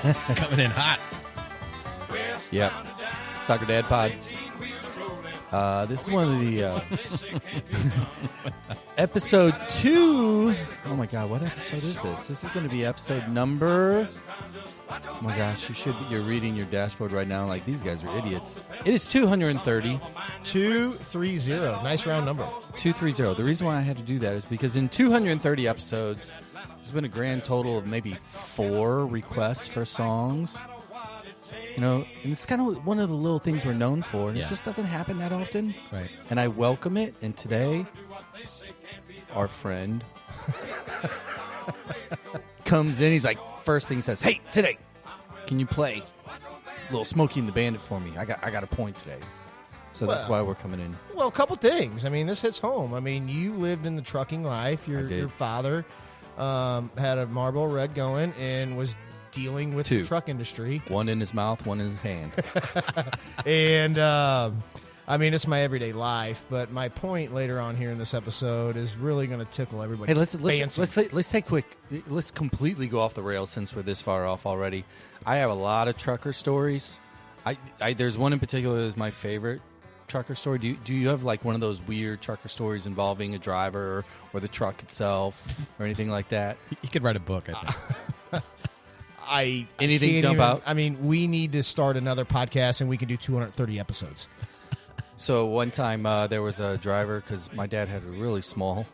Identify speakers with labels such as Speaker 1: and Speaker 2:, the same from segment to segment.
Speaker 1: Coming in hot.
Speaker 2: Yep. Soccer Dad Pod. This is one of the episode 2. Oh my God, what episode is this? This is going to be episode number. Oh my gosh, you're reading your dashboard right now like these guys are idiots. It is 230.
Speaker 3: 230. Nice round number.
Speaker 2: 230. The reason why I had to do that is because in 230 episodes, there's been a grand total of maybe 4 requests for songs. You know, and it's kind of one of the little things we're known for. And It just doesn't happen that often.
Speaker 1: Right.
Speaker 2: And I welcome it. And today, our friend comes in. He's like, first thing he says, "Hey, today, can you play a little Smokey and the Bandit for me? I got a point today." So that's why we're coming in.
Speaker 3: Well, a couple things. I mean, this hits home. I mean, you lived in the trucking life. Your father had a Marlboro Red going and was dealing with the truck industry.
Speaker 2: One in his mouth, one in his hand.
Speaker 3: And, I mean, it's my everyday life. But my point later on here in this episode is really going to tickle everybody.
Speaker 2: Hey, let's completely go off the rails since we're this far off already. I have a lot of trucker stories. There's one in particular that is my favorite trucker story. Do you have like one of those weird trucker stories involving a driver or the truck itself or anything like that?
Speaker 1: You could write a book, I think.
Speaker 2: Anything jump out?
Speaker 3: I mean, we need to start another podcast and we can do 230 episodes.
Speaker 2: So one time there was a driver because my dad had a really small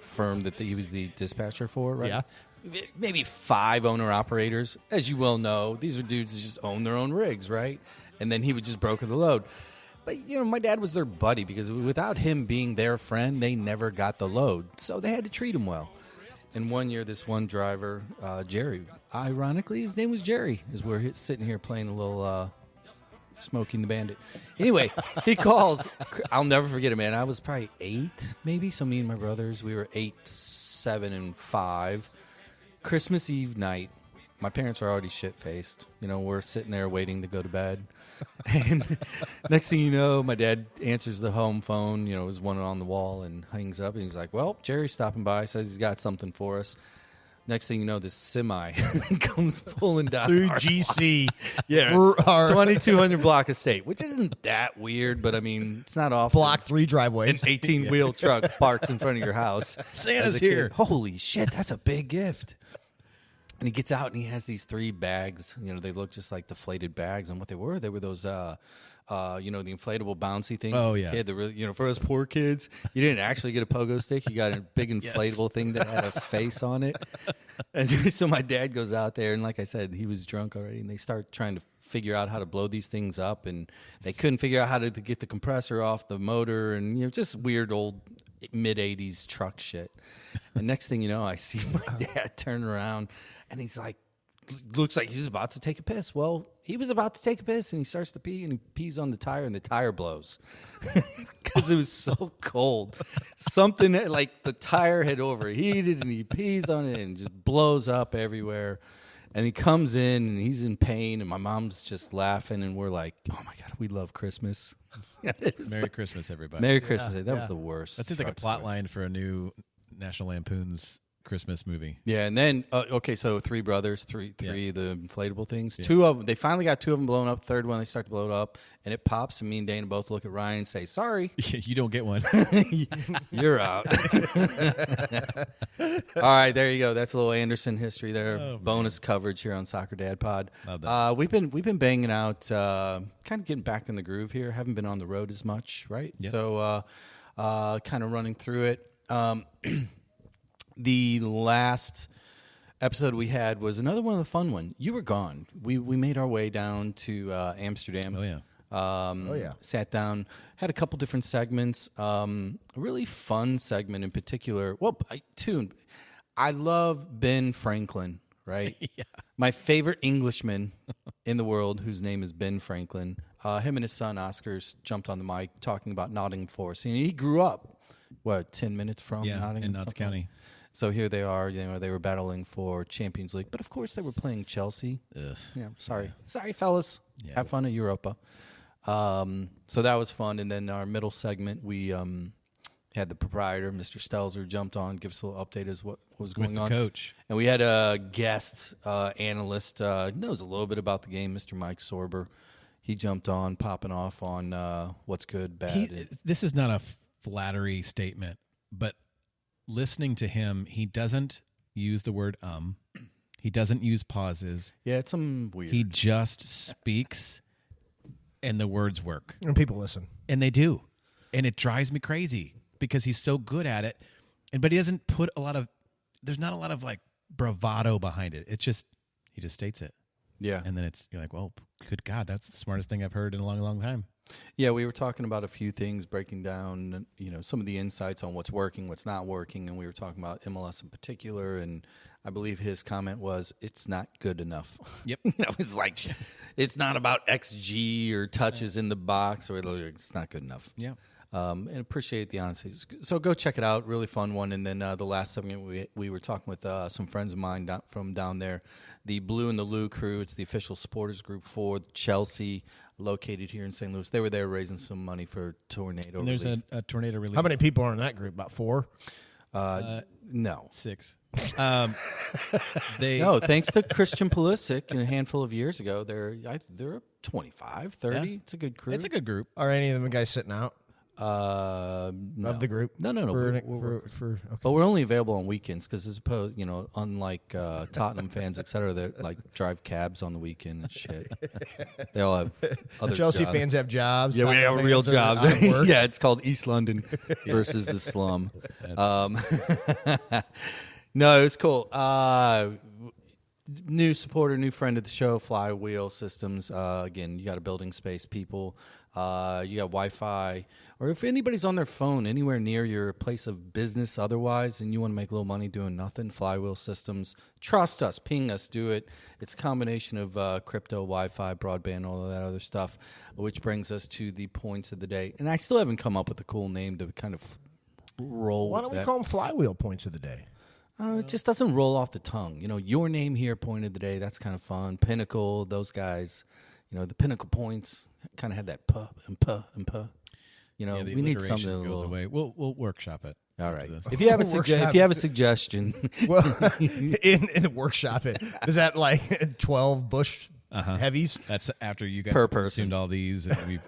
Speaker 2: firm that he was the dispatcher for, right?
Speaker 3: Yeah.
Speaker 2: Maybe 5 owner-operators. As you well know, these are dudes that just own their own rigs, right? And then he would just broker the load. But, you know, my dad was their buddy because without him being their friend, they never got the load. So they had to treat him well. And one year, this one driver, Jerry, ironically, his name was Jerry, is where he's sitting here playing a little Smoking the Bandit. Anyway, he calls. I'll never forget it, man. I was probably 8, maybe. So me and my brothers, we were 8, 7, and 5. Christmas Eve night. My parents are already shit-faced. You know, we're sitting there waiting to go to bed. And next thing you know, my dad answers the home phone. You know, there's one on the wall and hangs up. And he's like, "Well, Jerry's stopping by. Says he's got something for us." Next thing you know, this semi comes pulling down
Speaker 3: through GC.
Speaker 2: Yeah, 2200 block estate, which isn't that weird, but I mean, it's not off.
Speaker 3: Block 3 driveways.
Speaker 2: An 18-wheel truck parks in front of your house.
Speaker 1: Santa's here.
Speaker 2: Holy shit, that's a big gift. And he gets out and he has these 3 bags. You know, they look just like deflated bags. And what they were those, the inflatable bouncy things.
Speaker 1: Oh, yeah.
Speaker 2: Kid, for us poor kids, you didn't actually get a pogo stick. You got a big inflatable thing that had a face on it. And so my dad goes out there, and like I said, he was drunk already. And they start trying to figure out how to blow these things up. And they couldn't figure out how to get the compressor off the motor. And, you know, just weird old mid-'80s truck shit. And next thing you know, I see my dad turn around. And he's like, looks like he's about to take a piss. Well, he was about to take a piss, and he starts to pee, and he pees on the tire, and the tire blows because it was so cold. Something like the tire had overheated, and he pees on it, and just blows up everywhere. And he comes in, and he's in pain, and my mom's just laughing, and we're like, "Oh my God, we love Christmas."
Speaker 1: Merry Christmas, everybody.
Speaker 2: Merry Christmas. That was the worst.
Speaker 1: That seems like a plot line for a new National Lampoon's Christmas movie.
Speaker 2: Yeah, and then so 3 brothers, three of the inflatable things. 2 of them, they finally got 2 of them blown up. Third one, they start to blow it up, and it pops. And me and Dana both look at Ryan and say, "Sorry,
Speaker 1: you don't get one.
Speaker 2: You're out." All right, there you go. That's a little Anderson history there.
Speaker 1: Oh,
Speaker 2: bonus coverage here on Soccer Dad Pod.
Speaker 1: Love that.
Speaker 2: We've been banging out, kind of getting back in the groove here. Haven't been on the road as much, right?
Speaker 1: Yep.
Speaker 2: So, kind of running through it. The last episode we had was another one of the fun ones. You were gone. We made our way down to Amsterdam.
Speaker 1: Oh, yeah.
Speaker 2: Sat down, had a couple different segments. A really fun segment in particular. Well, I love Ben Franklin, right?
Speaker 1: Yeah.
Speaker 2: My favorite Englishman in the world, whose name is Ben Franklin. Him and his son, Oscars, jumped on the mic talking about Nottingham Forest. And he grew up, 10 minutes from Nottingham?
Speaker 1: in Notts County.
Speaker 2: So here they are, they were battling for Champions League. But, of course, they were playing Chelsea.
Speaker 1: Ugh.
Speaker 2: Yeah, sorry. Sorry, fellas.
Speaker 1: Yeah.
Speaker 2: Have fun at Europa. So that was fun. And then our middle segment, we Had the proprietor, Mr. Stelzer, jumped on, give us a little update as what was going
Speaker 1: with
Speaker 2: on.
Speaker 1: the coach.
Speaker 2: And we had a guest analyst, knows a little bit about the game, Mr. Mike Sorber. He jumped on, popping off on what's good, bad.
Speaker 1: This is not a flattery statement, but listening to him, he doesn't use the word He doesn't use pauses.
Speaker 2: Yeah, it's some weird.
Speaker 1: He just speaks, and the words work.
Speaker 3: And people listen.
Speaker 1: And they do. And it drives me crazy because he's so good at it. But he doesn't put there's not a lot of like bravado behind it. It's just, he just states it.
Speaker 2: Yeah.
Speaker 1: And then you're like, well, good God, that's the smartest thing I've heard in a long, long time.
Speaker 2: Yeah, we were talking about a few things, breaking down, some of the insights on what's working, what's not working, and we were talking about MLS in particular, and I believe his comment was, it's not good enough.
Speaker 1: Yep.
Speaker 2: It's like, it's not about XG or touches in the box, or it's not good enough.
Speaker 1: Yeah.
Speaker 2: And appreciate the honesty. So go check it out. Really fun one. And then the last segment, we were talking with some friends of mine from down there, the Blue and the Lou crew. It's the official supporters group for Chelsea, located here in St. Louis. They were there raising some money for tornado
Speaker 1: And there's
Speaker 2: relief.
Speaker 1: a tornado relief.
Speaker 3: How many people are in that group? About 4?
Speaker 2: No.
Speaker 1: 6.
Speaker 2: No, thanks to Christian Pulisic a handful of years ago, they're 25, 30.
Speaker 1: Yeah.
Speaker 2: It's a good crew.
Speaker 1: It's a good group.
Speaker 3: Are any of them guys sitting out
Speaker 2: No.
Speaker 3: of the group?
Speaker 2: No.
Speaker 3: Okay.
Speaker 2: But we're only available on weekends because, as opposed, unlike Tottenham fans, etc., that like drive cabs on the weekend and shit. They all have other
Speaker 3: Chelsea
Speaker 2: jobs.
Speaker 3: fans have jobs.
Speaker 2: Yeah, we
Speaker 3: Tottenham
Speaker 2: have real
Speaker 3: fans are
Speaker 2: jobs.
Speaker 3: out of work.
Speaker 2: Yeah, it's called East London versus the slum. No, it was cool. New supporter, new friend of the show, Flywheel Systems. Again, you got a building space, people. You got Wi-Fi. Or if anybody's on their phone anywhere near your place of business otherwise and you want to make a little money doing nothing, Flywheel Systems. Trust us. Ping us. Do it. It's a combination of crypto, Wi-Fi, broadband, all of that other stuff, which brings us to the points of the day. And I still haven't come up with a cool name to kind of roll
Speaker 3: Why
Speaker 2: with
Speaker 3: don't we
Speaker 2: that.
Speaker 3: call them flywheel points of the day?
Speaker 2: It just doesn't roll off the tongue. Your name here, point of the day, that's kind of fun. Pinnacle, those guys, the Pinnacle points kind of had that puh and puh and puh. We need something a
Speaker 1: goes
Speaker 2: little.
Speaker 1: away. We'll workshop it.
Speaker 2: All right.
Speaker 1: This.
Speaker 2: If you have a
Speaker 3: Workshop.
Speaker 2: if you have a suggestion,
Speaker 3: Well, in the workshop, is that like 12 Bush heavies?
Speaker 1: That's after you guys
Speaker 2: Per person.
Speaker 1: consumed all these. And we'll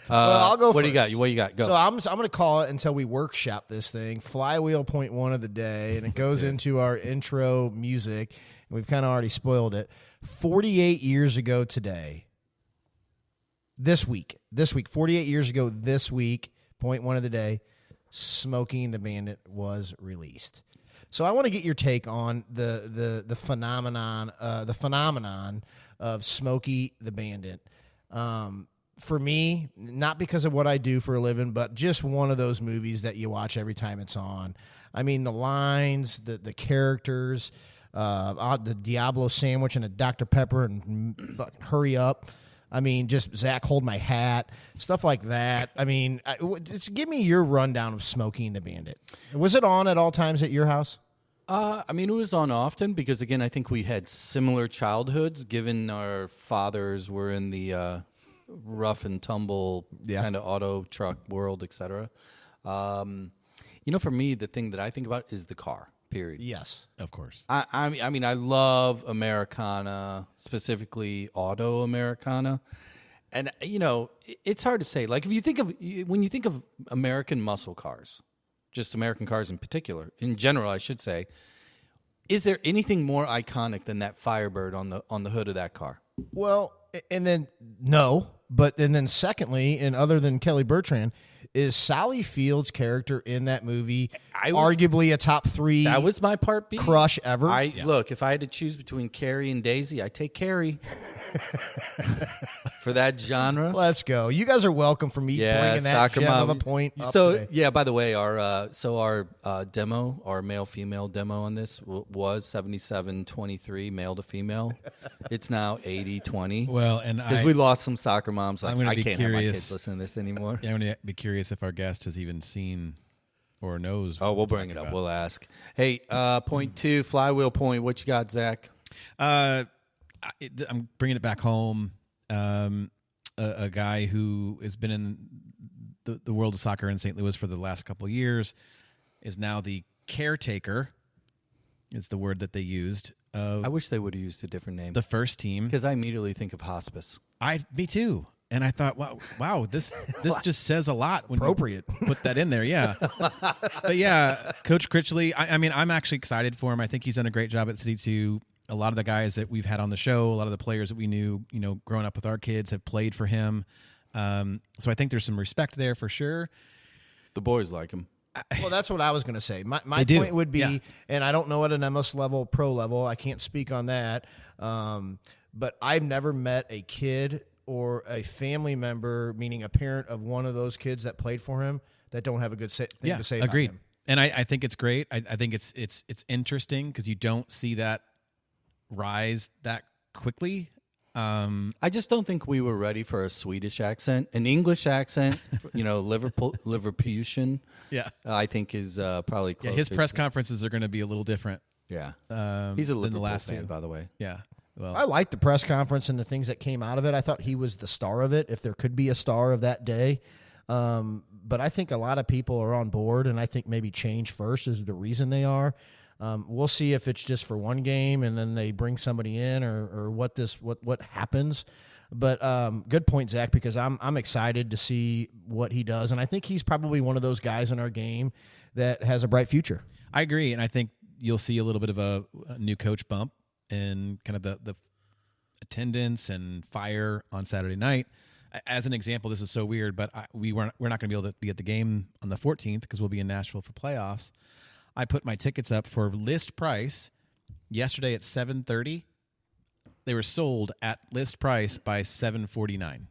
Speaker 3: Well, I'll go
Speaker 2: what do you got?
Speaker 3: first.
Speaker 2: What do you got? Go.
Speaker 3: So I'm going to call it until we workshop this thing. Flywheel point 1 of the day, and it goes into our intro music, and we've kind of already spoiled it. 48 years ago today, this week, 48 years ago this week, point 1 of the day, Smokey and the Bandit was released. So I want to get your take on the phenomenon of Smokey the Bandit. For me, not because of what I do for a living, but just one of those movies that you watch every time it's on. I mean, the lines, the characters, the Diablo sandwich and a Dr. Pepper and hurry up. I mean, just Zach, hold my hat, stuff like that. I mean, just give me your rundown of Smokey and the Bandit. Was it on at all times at your house?
Speaker 2: It was on often because, again, I think we had similar childhoods, given our fathers were in the rough and tumble kind of auto truck world, etc. For me, the thing that I think about is the car. Period.
Speaker 3: Yes,
Speaker 1: of course.
Speaker 2: I mean, I love Americana, specifically auto Americana, and it's hard to say. Like, when you think of American muscle cars, just American cars in particular, in general, I should say, is there anything more iconic than that Firebird on the hood of that car?
Speaker 3: Well, and then no, but and then secondly, and other than Kelly Bertrand, is Sally Field's character in that movie arguably a top 3?
Speaker 2: That was my part B
Speaker 3: crush ever.
Speaker 2: Look, if I had to choose between Carrie and Daisy, I take Carrie for that genre.
Speaker 3: Let's go. You guys are welcome for me bringing that gem of a point up today.
Speaker 2: By the way, our demo, our male-female demo on this was 77-23 male to female. It's now 80-20.
Speaker 1: Well, and
Speaker 2: because we lost some soccer moms. Like, I can't have my
Speaker 1: curious.
Speaker 2: kids listen to this anymore.
Speaker 1: Yeah, I'm going to be curious if our guest has even seen or knows.
Speaker 2: Oh, we'll bring it up. We'll ask. Hey, point 2, flywheel point. What you got, Zach?
Speaker 1: I'm bringing it back home. A guy who has been in the world of soccer in St. Louis for the last couple of years, is now the caretaker, is the word that they used, of
Speaker 2: I wish they would have used a different name.
Speaker 1: the first team.
Speaker 2: Because I immediately think of hospice.
Speaker 1: Me too. And I thought, wow, this just says a lot when
Speaker 3: Appropriate.
Speaker 1: you put that in there. Yeah. But yeah, Coach Critchley, I mean, I'm actually excited for him. I think he's done a great job at City 2. A lot of the guys that we've had on the show, a lot of the players that we knew, growing up with our kids have played for him. So I think there's some respect there for sure.
Speaker 2: The boys like him.
Speaker 3: Well, that's what I was going to say. My
Speaker 1: They do.
Speaker 3: point would be,
Speaker 1: Yeah.
Speaker 3: and I don't know at an MS level, pro level, I can't speak on that, but I've never met a kid or a family member, meaning a parent of one of those kids that played for him, that don't have a good thing to say about
Speaker 1: agreed.
Speaker 3: him.
Speaker 1: And I think it's great. I think it's interesting because you don't see that rise that quickly.
Speaker 2: I just don't think we were ready for a Swedish accent. An English accent, Liverpoolian,
Speaker 1: Yeah.
Speaker 2: I think is probably
Speaker 1: Yeah,
Speaker 2: closer.
Speaker 1: his press conferences are going to be a little different.
Speaker 2: Yeah.
Speaker 1: than
Speaker 2: He's a
Speaker 1: the
Speaker 2: Liverpool
Speaker 1: last
Speaker 2: fan,
Speaker 1: two.
Speaker 2: by the way.
Speaker 1: Yeah. Well,
Speaker 3: I liked the press conference and the things that came out of it. I thought he was the star of it, if there could be a star of that day. But I think a lot of people are on board, and I think maybe change first is the reason they are. We'll see if it's just for one game and then they bring somebody in, or what happens. But good point, Zach, because I'm excited to see what he does, and I think he's probably one of those guys in our game that has a bright future.
Speaker 1: I agree, and I think you'll see a little bit of a new coach bump in kind of the attendance and fire on Saturday night. As an example, this is so weird, but we're not going to be able to be at the game on the 14th because we'll be in Nashville for playoffs. I put my tickets up for list price yesterday at 7:30. They were sold at list price by 7:49.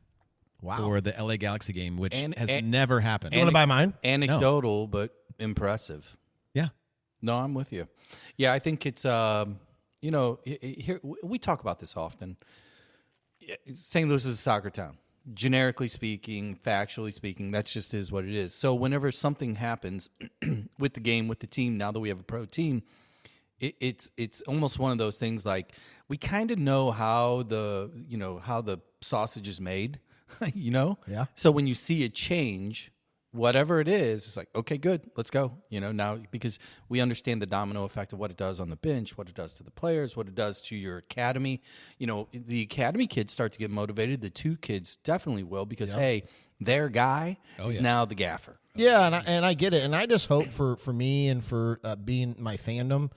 Speaker 3: Wow.
Speaker 1: For the LA Galaxy game, which
Speaker 2: And-
Speaker 1: has
Speaker 2: and-
Speaker 1: never happened.
Speaker 3: You want to buy mine?
Speaker 2: Anecdotal, but impressive.
Speaker 1: Yeah.
Speaker 2: No, I'm with you. Yeah, I think it's, here we talk about this often. St. Louis is a soccer town. Generically speaking, factually speaking, that's just is what it is. So whenever something happens with the game, with the team, now that we have a pro team, it's almost one of those things like we kind of know how the sausage is made,
Speaker 3: Yeah.
Speaker 2: So when you see a change, whatever it is, it's like, okay, good, let's go. Now because we understand the domino effect of what it does on the bench, what it does to the players, what it does to your academy. The academy kids start to get motivated. The two kids definitely will because hey, their guy is now the gaffer.
Speaker 3: Yeah, and I get it, and I just hope for me and for being my fandom,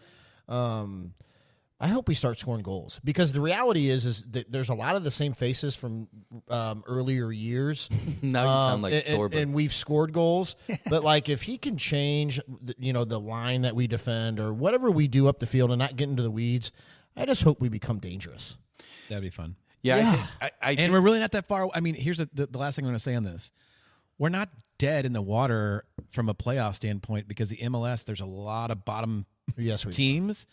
Speaker 3: I hope we start scoring goals, because the reality is that there's a lot of the same faces from earlier years.
Speaker 2: Now you sound like Sorbo.
Speaker 3: and we've scored goals, but like if he can change, the line that we defend or whatever we do up the field and not get into the weeds, I just hope we become dangerous.
Speaker 1: That'd be fun.
Speaker 2: Yeah. I
Speaker 1: And we're really not that far. I mean, here's the last thing I'm going to say on this. We're not dead in the water from a playoff standpoint because the MLS, there's a lot of bottom teams.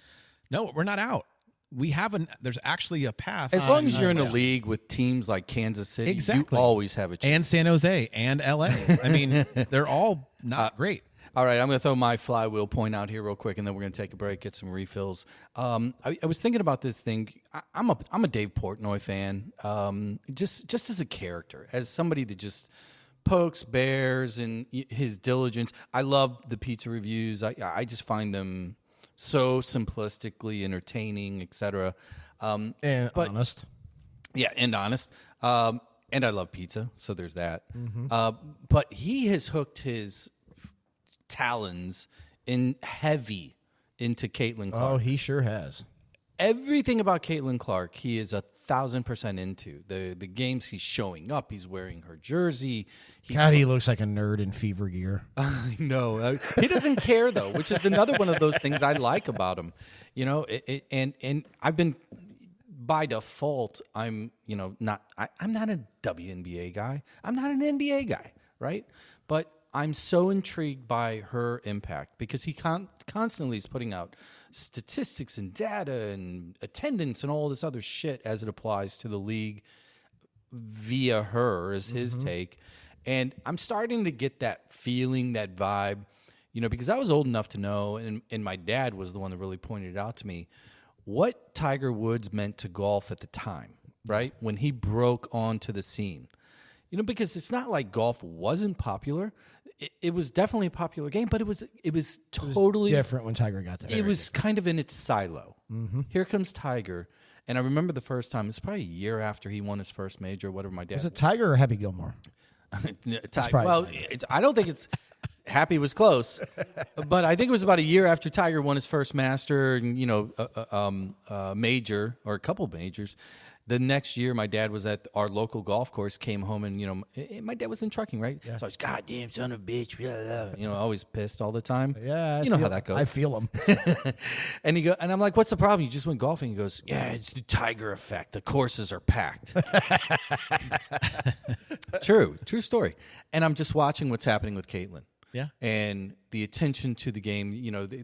Speaker 1: No, we're not out. There's actually a path.
Speaker 2: as long as you're in a league with teams like Kansas City,
Speaker 1: Exactly.
Speaker 2: you always have a chance.
Speaker 1: And San Jose and LA. I mean, they're all not great.
Speaker 2: All right, I'm going to throw my flywheel point out here real quick, and then we're going to take a break, get some refills. I was thinking about this thing. I'm a Dave Portnoy fan, just as a character, as somebody that just pokes bears and his diligence. I love the pizza reviews. I just find them so simplistically entertaining, etc.
Speaker 3: And honest.
Speaker 2: Yeah, and honest. And I love pizza, so there's that. But he has hooked his talons in heavy into Caitlin Clark.
Speaker 3: Oh, he sure has.
Speaker 2: Everything about Caitlin Clark, he is 1,000% into. The games he's showing up, he's wearing her jersey.
Speaker 3: God, he looks like a nerd in fever gear.
Speaker 2: I know. He doesn't care though, which is another one of those things I like about him. And I've been by default. I'm not. I'm not a WNBA guy. I'm not an NBA guy, right? But I'm so intrigued by her impact because he constantly is putting out statistics and data and attendance and all this other shit as it applies to the league via her is his take. And I'm starting to get that feeling, that vibe, because I was old enough to know, and my dad was the one that really pointed it out to me, what Tiger Woods meant to golf at the time, right? When he broke onto the scene. Because it's not like golf wasn't popular. It was definitely a popular game, but it was totally
Speaker 3: different when Tiger got there.
Speaker 2: It was kind of in its silo. Mm-hmm. Here comes Tiger. And I remember the first time, it's probably a year after he won his first major, whatever my dad.
Speaker 3: Was it Tiger or Happy Gilmore?
Speaker 2: Well, I don't think it's Happy was close, but I think it was about a year after Tiger won his first Master, and major or a couple majors. The next year, my dad was at our local golf course, came home, and, my dad was in trucking, right? Yeah. So I was, goddamn son of a bitch, always pissed all the time.
Speaker 3: Yeah.
Speaker 2: How that goes.
Speaker 3: I feel him.
Speaker 2: And and I'm like, what's the problem? You just went golfing. He goes, yeah, it's the Tiger effect. The courses are packed. True story. And I'm just watching what's happening with Caitlin.
Speaker 1: Yeah.
Speaker 2: And the attention to the game,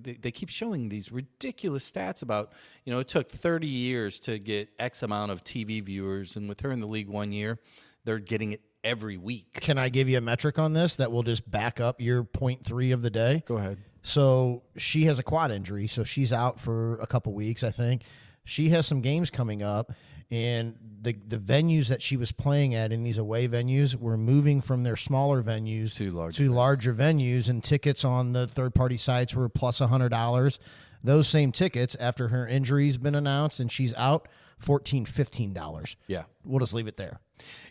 Speaker 2: they keep showing these ridiculous stats about, it took 30 years to get X amount of TV viewers. And with her in the league 1 year, they're getting it every week.
Speaker 3: Can I give you a metric on this that will just back up your point 3 of the day?
Speaker 2: Go ahead.
Speaker 3: So she has a quad injury, so she's out for a couple weeks, I think. She has some games coming up. And the venues that she was playing at in these away venues were moving from their smaller venues to larger venues, and tickets on the third-party sites were plus $100. Those same tickets, after her injury's been announced and she's out, $14, $15.
Speaker 2: Yeah.
Speaker 3: We'll just leave it there.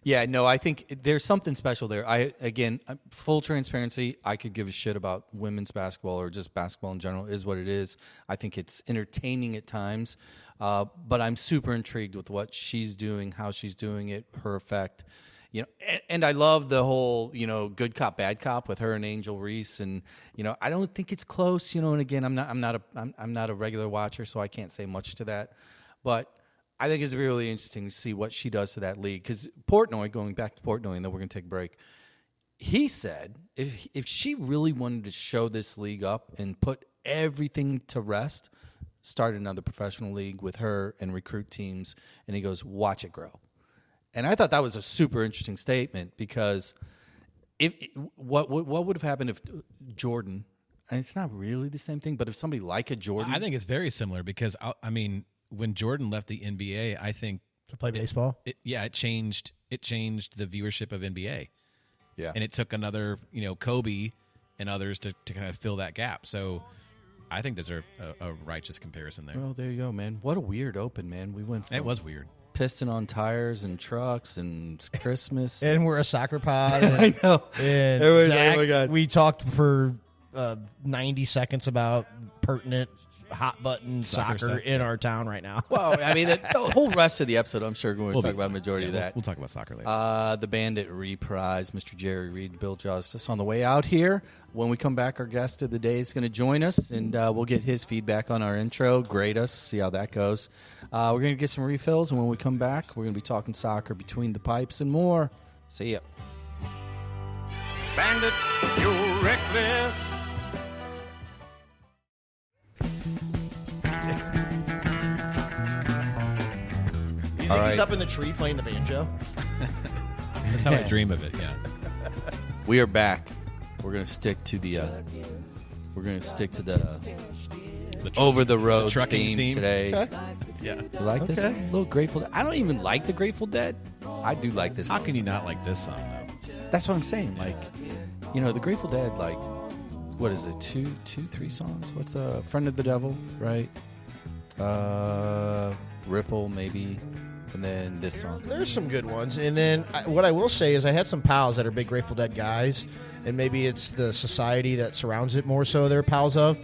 Speaker 2: Yeah, no, I think there's something special there. Again, full transparency, I could give a shit about women's basketball or just basketball in general. It is what it is. I think it's entertaining at times, but I'm super intrigued with what she's doing, how she's doing it, her effect. And I love the whole, good cop, bad cop with her and Angel Reese, and I don't think it's close. And again, I'm not a regular watcher, so I can't say much to that, but I think it's really interesting to see what she does to that league. Because Portnoy, going back to Portnoy, and then we're going to take a break, he said if she really wanted to show this league up and put everything to rest, start another professional league with her and recruit teams. And he goes, watch it grow. And I thought that was a super interesting statement, because what would have happened if Jordan, and it's not really the same thing, but if somebody like a Jordan.
Speaker 1: I think it's very similar, because, when Jordan left the NBA, I think
Speaker 3: to play baseball.
Speaker 1: It changed the viewership of NBA.
Speaker 2: Yeah,
Speaker 1: and it took another, Kobe and others to kind of fill that gap. So I think there's a righteous comparison there.
Speaker 2: Well, there you go, man. What a weird open, man. We went.
Speaker 1: It was weird.
Speaker 2: Piston on tires and trucks and Christmas,
Speaker 3: and we're a soccer pod. And,
Speaker 2: I know.
Speaker 3: And Zach, oh my God. We talked for 90 seconds about pertinent hot button soccer in our town right now.
Speaker 2: Well, the whole rest of the episode, I'm sure we'll talk about the majority of that.
Speaker 1: We'll talk about soccer later.
Speaker 2: The Bandit Reprise, Mr. Jerry Reed, Bill Justice on the way out here. When we come back, our guest of the day is going to join us, and we'll get his feedback on our intro, grade us, see how that goes. We're going to get some refills, and when we come back, we're going to be talking soccer between the pipes and more. See ya.
Speaker 4: Bandit, you're reckless.
Speaker 3: You think he's up in the tree playing the banjo?
Speaker 1: That's how I dream of it. Yeah.
Speaker 2: We are back. We're gonna stick to the over the road theme today.
Speaker 3: Okay.
Speaker 1: Yeah.
Speaker 2: You like this one? A little Grateful Dead. I don't even like the Grateful Dead. I do like this.
Speaker 1: How can you not like this song though?
Speaker 2: That's what I'm saying. Like, the Grateful Dead. Like, what is it? 3 songs? What's Friend of the Devil? Right. Ripple maybe. And then this song.
Speaker 3: There's some good ones. And then what I will say is I had some pals that are big Grateful Dead guys, and maybe it's the society that surrounds it more so they're pals of.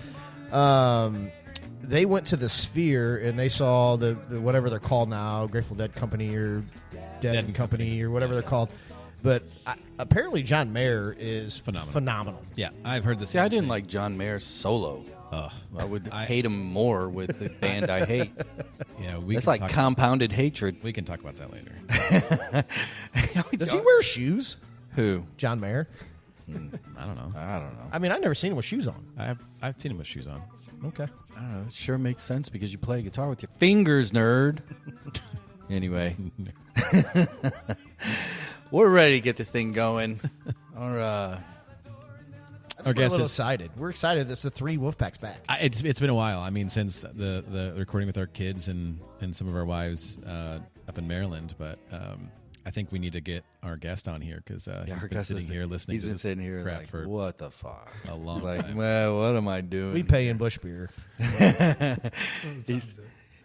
Speaker 3: They went to the Sphere, and they saw the whatever they're called now, Grateful Dead Company or Dead and Company or whatever they're called. But apparently John Mayer is phenomenal.
Speaker 1: Yeah, I've heard this.
Speaker 2: See, I didn't like John Mayer's solo. I would hate him more with the band I hate.
Speaker 1: Yeah,
Speaker 2: it's like compounded hatred.
Speaker 1: We can talk about that later.
Speaker 3: Does he wear shoes?
Speaker 2: Who?
Speaker 3: John Mayer?
Speaker 1: I don't know.
Speaker 3: I've never seen him with shoes on.
Speaker 1: I've seen him with shoes on.
Speaker 3: Okay.
Speaker 2: I don't know. It sure makes sense because you play guitar with your fingers, nerd. Anyway. We're ready to get this thing going.
Speaker 3: We're a little excited. We're excited. It's the 3 Wolfpack's back.
Speaker 1: It's been a while. Since the recording with our kids and some of our wives up in Maryland. But I think we need to get our guest on here because he's been sitting here listening.
Speaker 2: He's
Speaker 1: to
Speaker 2: been
Speaker 1: this
Speaker 2: sitting here
Speaker 1: crap
Speaker 2: like,
Speaker 1: for
Speaker 2: what the fuck?
Speaker 1: a long
Speaker 2: Like,
Speaker 1: time.
Speaker 2: well, what am I doing?
Speaker 3: We pay in Bush beer.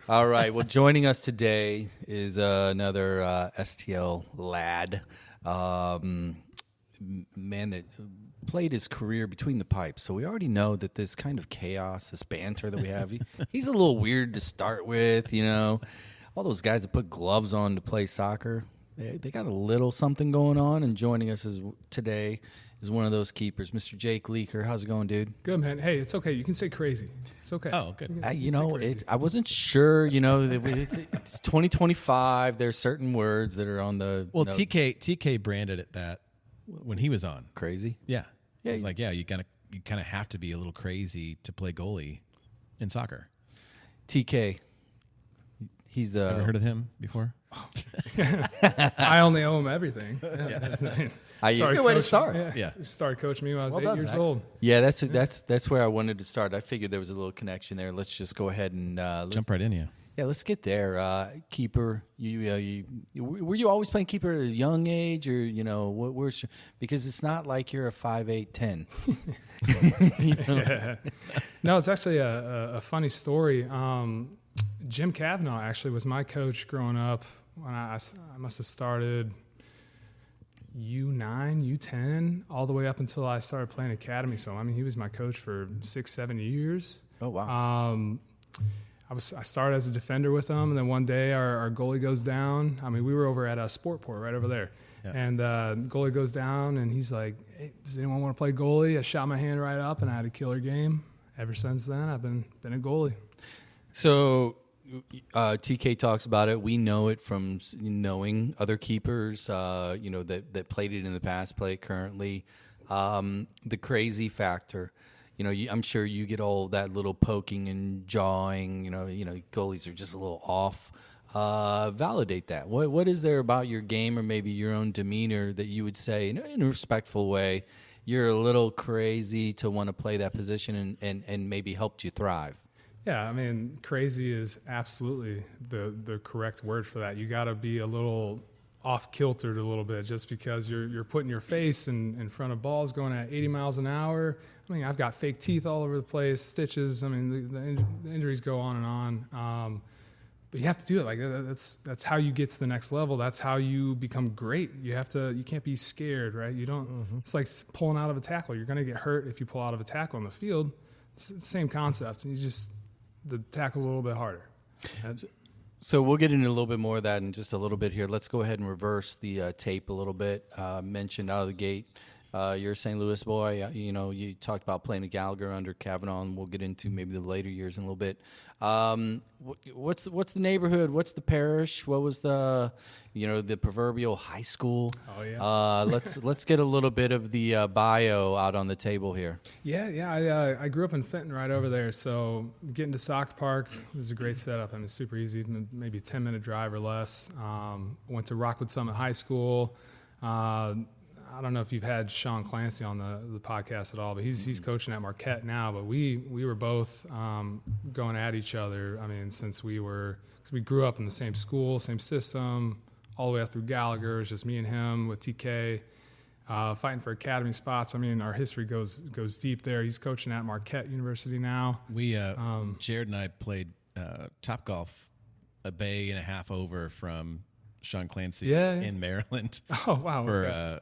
Speaker 2: All right. Well, joining us today is another STL lad, man that played his career between the pipes. So we already know that this kind of chaos, this banter that we have, he's a little weird to start with, you know. All those guys that put gloves on to play soccer, they got a little something going on. And joining us today is one of those keepers, Mr. Jake Leeker. How's it going, dude?
Speaker 5: Good, man. Hey, it's okay. You can say crazy. It's okay.
Speaker 1: Oh, good.
Speaker 2: You know, I wasn't sure. You know, that it's 2025. There's certain words that are on the
Speaker 1: TK branded it that when he was on.
Speaker 2: Crazy.
Speaker 1: Yeah,
Speaker 2: Yeah,
Speaker 1: It's like you kind of have to be a little crazy to play goalie in soccer.
Speaker 2: TK. He's the.
Speaker 1: Ever heard of him before?
Speaker 5: I only owe him everything.
Speaker 3: That's
Speaker 2: I-
Speaker 3: a good way to start.
Speaker 1: Yeah.
Speaker 5: He started coaching me when I was
Speaker 3: Well
Speaker 5: 8
Speaker 3: done,
Speaker 5: years
Speaker 3: Zach.
Speaker 5: old.
Speaker 2: Yeah, that's where I wanted to start. I figured there was a little connection there. Let's just go ahead and
Speaker 1: Jump right in, yeah.
Speaker 2: Yeah, let's get there. Keeper, you were you always playing keeper at a young age, or you know, where's because it's not like you're a 5'8", 10. You know?
Speaker 5: Yeah. No, it's actually a funny story. Jim Cavanaugh actually was my coach growing up when I must have started U9, U10, all the way up until I started playing academy. So, I mean, he was my coach for 6-7 years.
Speaker 2: Oh, wow.
Speaker 5: I started as a defender with him, and then one day our goalie goes down. I mean, we were over at a Sportport right over there.
Speaker 1: Yeah.
Speaker 5: And goalie goes down, and he's like, hey, does anyone want to play goalie? I shot my hand right up, and I had a killer game. Ever since then, I've been a goalie.
Speaker 2: So TK talks about it. We know it from knowing other keepers, you know, that played it in the past, play it currently. The crazy factor, you know, I'm sure you get all that little poking and jawing. You know, goalies are just a little off. Validate that. What is there about your game or maybe your own demeanor that you would say in a respectful way, you're a little crazy to want to play that position and maybe helped you thrive?
Speaker 5: Yeah, I mean, crazy is absolutely the correct word for that. You got to be a little off-kiltered a little bit just because you're putting your face in front of balls going at 80 miles an hour. I mean, I've got fake teeth all over the place, stitches. I mean, the injuries go on and on. But you have to do it. Like that's how you get to the next level. That's how you become great. You can't be scared, right? You don't. Mm-hmm. It's like pulling out of a tackle. You're going to get hurt if you pull out of a tackle on the field. It's the same concept. The tackle's a little bit harder.
Speaker 2: So we'll get into a little bit more of that in just a little bit here. Let's go ahead and reverse the tape a little bit. Mentioned out of the gate, you're a St. Louis boy. You know, you talked about playing at Gallagher under Cavanaugh, and we'll get into maybe the later years in a little bit. What's the neighborhood? What's the parish? What was the proverbial high school?
Speaker 5: Oh yeah.
Speaker 2: Let's get a little bit of the bio out on the table here.
Speaker 5: Yeah. I grew up in Fenton, right over there. So getting to Soccer Park was a great setup. I mean, super easy, maybe a 10-minute drive or less. Went to Rockwood Summit High School. I don't know if you've had Sean Clancy on the podcast at all, but he's coaching at Marquette now. But we were both going at each other. I mean, since we grew up in the same school, same system, all the way up through Gallagher. It was just me and him with TK fighting for academy spots. I mean, our history goes deep there. He's coaching at Marquette University now.
Speaker 1: We Jared and I played Top Golf a bay and a half over from Sean Clancy in Maryland.
Speaker 5: Oh wow!
Speaker 1: For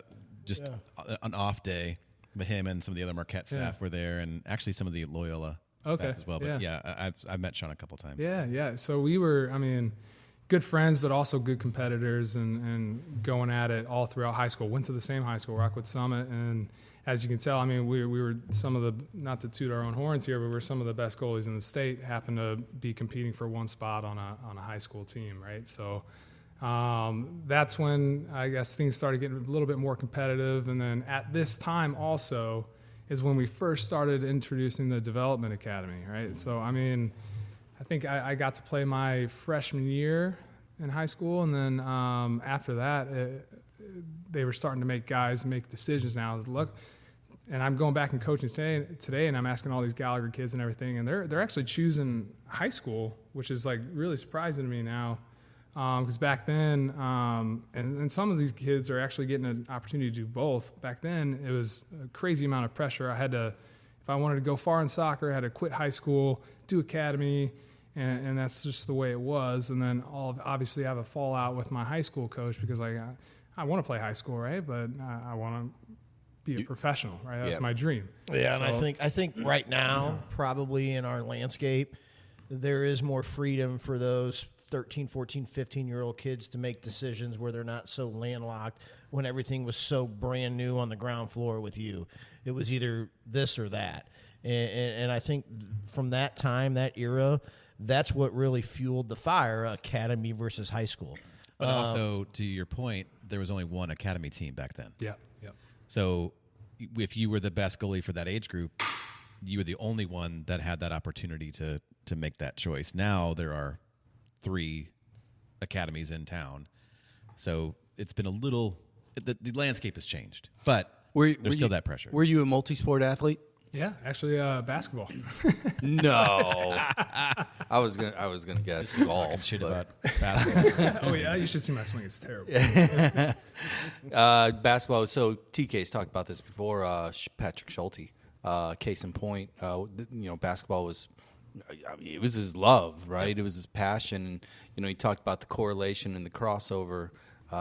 Speaker 1: an off day, but him and some of the other Marquette staff were there, and actually some of the Loyola staff as well. But I've met Sean a couple times.
Speaker 5: Yeah. So we were, I mean, good friends, but also good competitors, and going at it all throughout high school. Went to the same high school, Rockwood Summit, and as you can tell, I mean, we were some of the, not to toot our own horns here, but we were some of the best goalies in the state. Happened to be competing for one spot on a high school team, right? So. That's when I guess things started getting a little bit more competitive. And then at this time also is when we first started introducing the development academy, right? So, I mean, I think I got to play my freshman year in high school. And then after that, they were starting to make guys make decisions now. Look, and I'm going back and coaching today, and I'm asking all these Gallagher kids and everything, and they're actually choosing high school, which is like really surprising to me now. Because back then, and some of these kids are actually getting an opportunity to do both. Back then, it was a crazy amount of pressure. I had to, if I wanted to go far in soccer, I had to quit high school, do academy, and that's just the way it was. And then obviously I have a fallout with my high school coach because I want to play high school, right? But I want to be a professional, right? That's my dream.
Speaker 3: Yeah, and I think right now, probably in our landscape, there is more freedom for those 13, 14, 15-year-old kids to make decisions where they're not so landlocked when everything was so brand new on the ground floor with you. It was either this or that. And I think from that time, that era, that's what really fueled the fire, academy versus high school.
Speaker 1: But also, to your point, there was only one academy team back then.
Speaker 5: Yeah.
Speaker 1: So if you were the best goalie for that age group, you were the only one that had that opportunity to make that choice. Now there are 3 academies in town. So it's been a little the landscape has changed. But there's still that pressure.
Speaker 2: Were you a multi-sport athlete?
Speaker 5: Yeah, actually basketball.
Speaker 2: No. I was gonna guess golf.
Speaker 1: Shit about basketball.
Speaker 5: Oh yeah, you should see my swing. It's terrible.
Speaker 2: Basketball. So TK's talked about this before. Patrick Schulte, case in point. Basketball was. It was his love, right? It was his passion. He talked about the correlation and the crossover,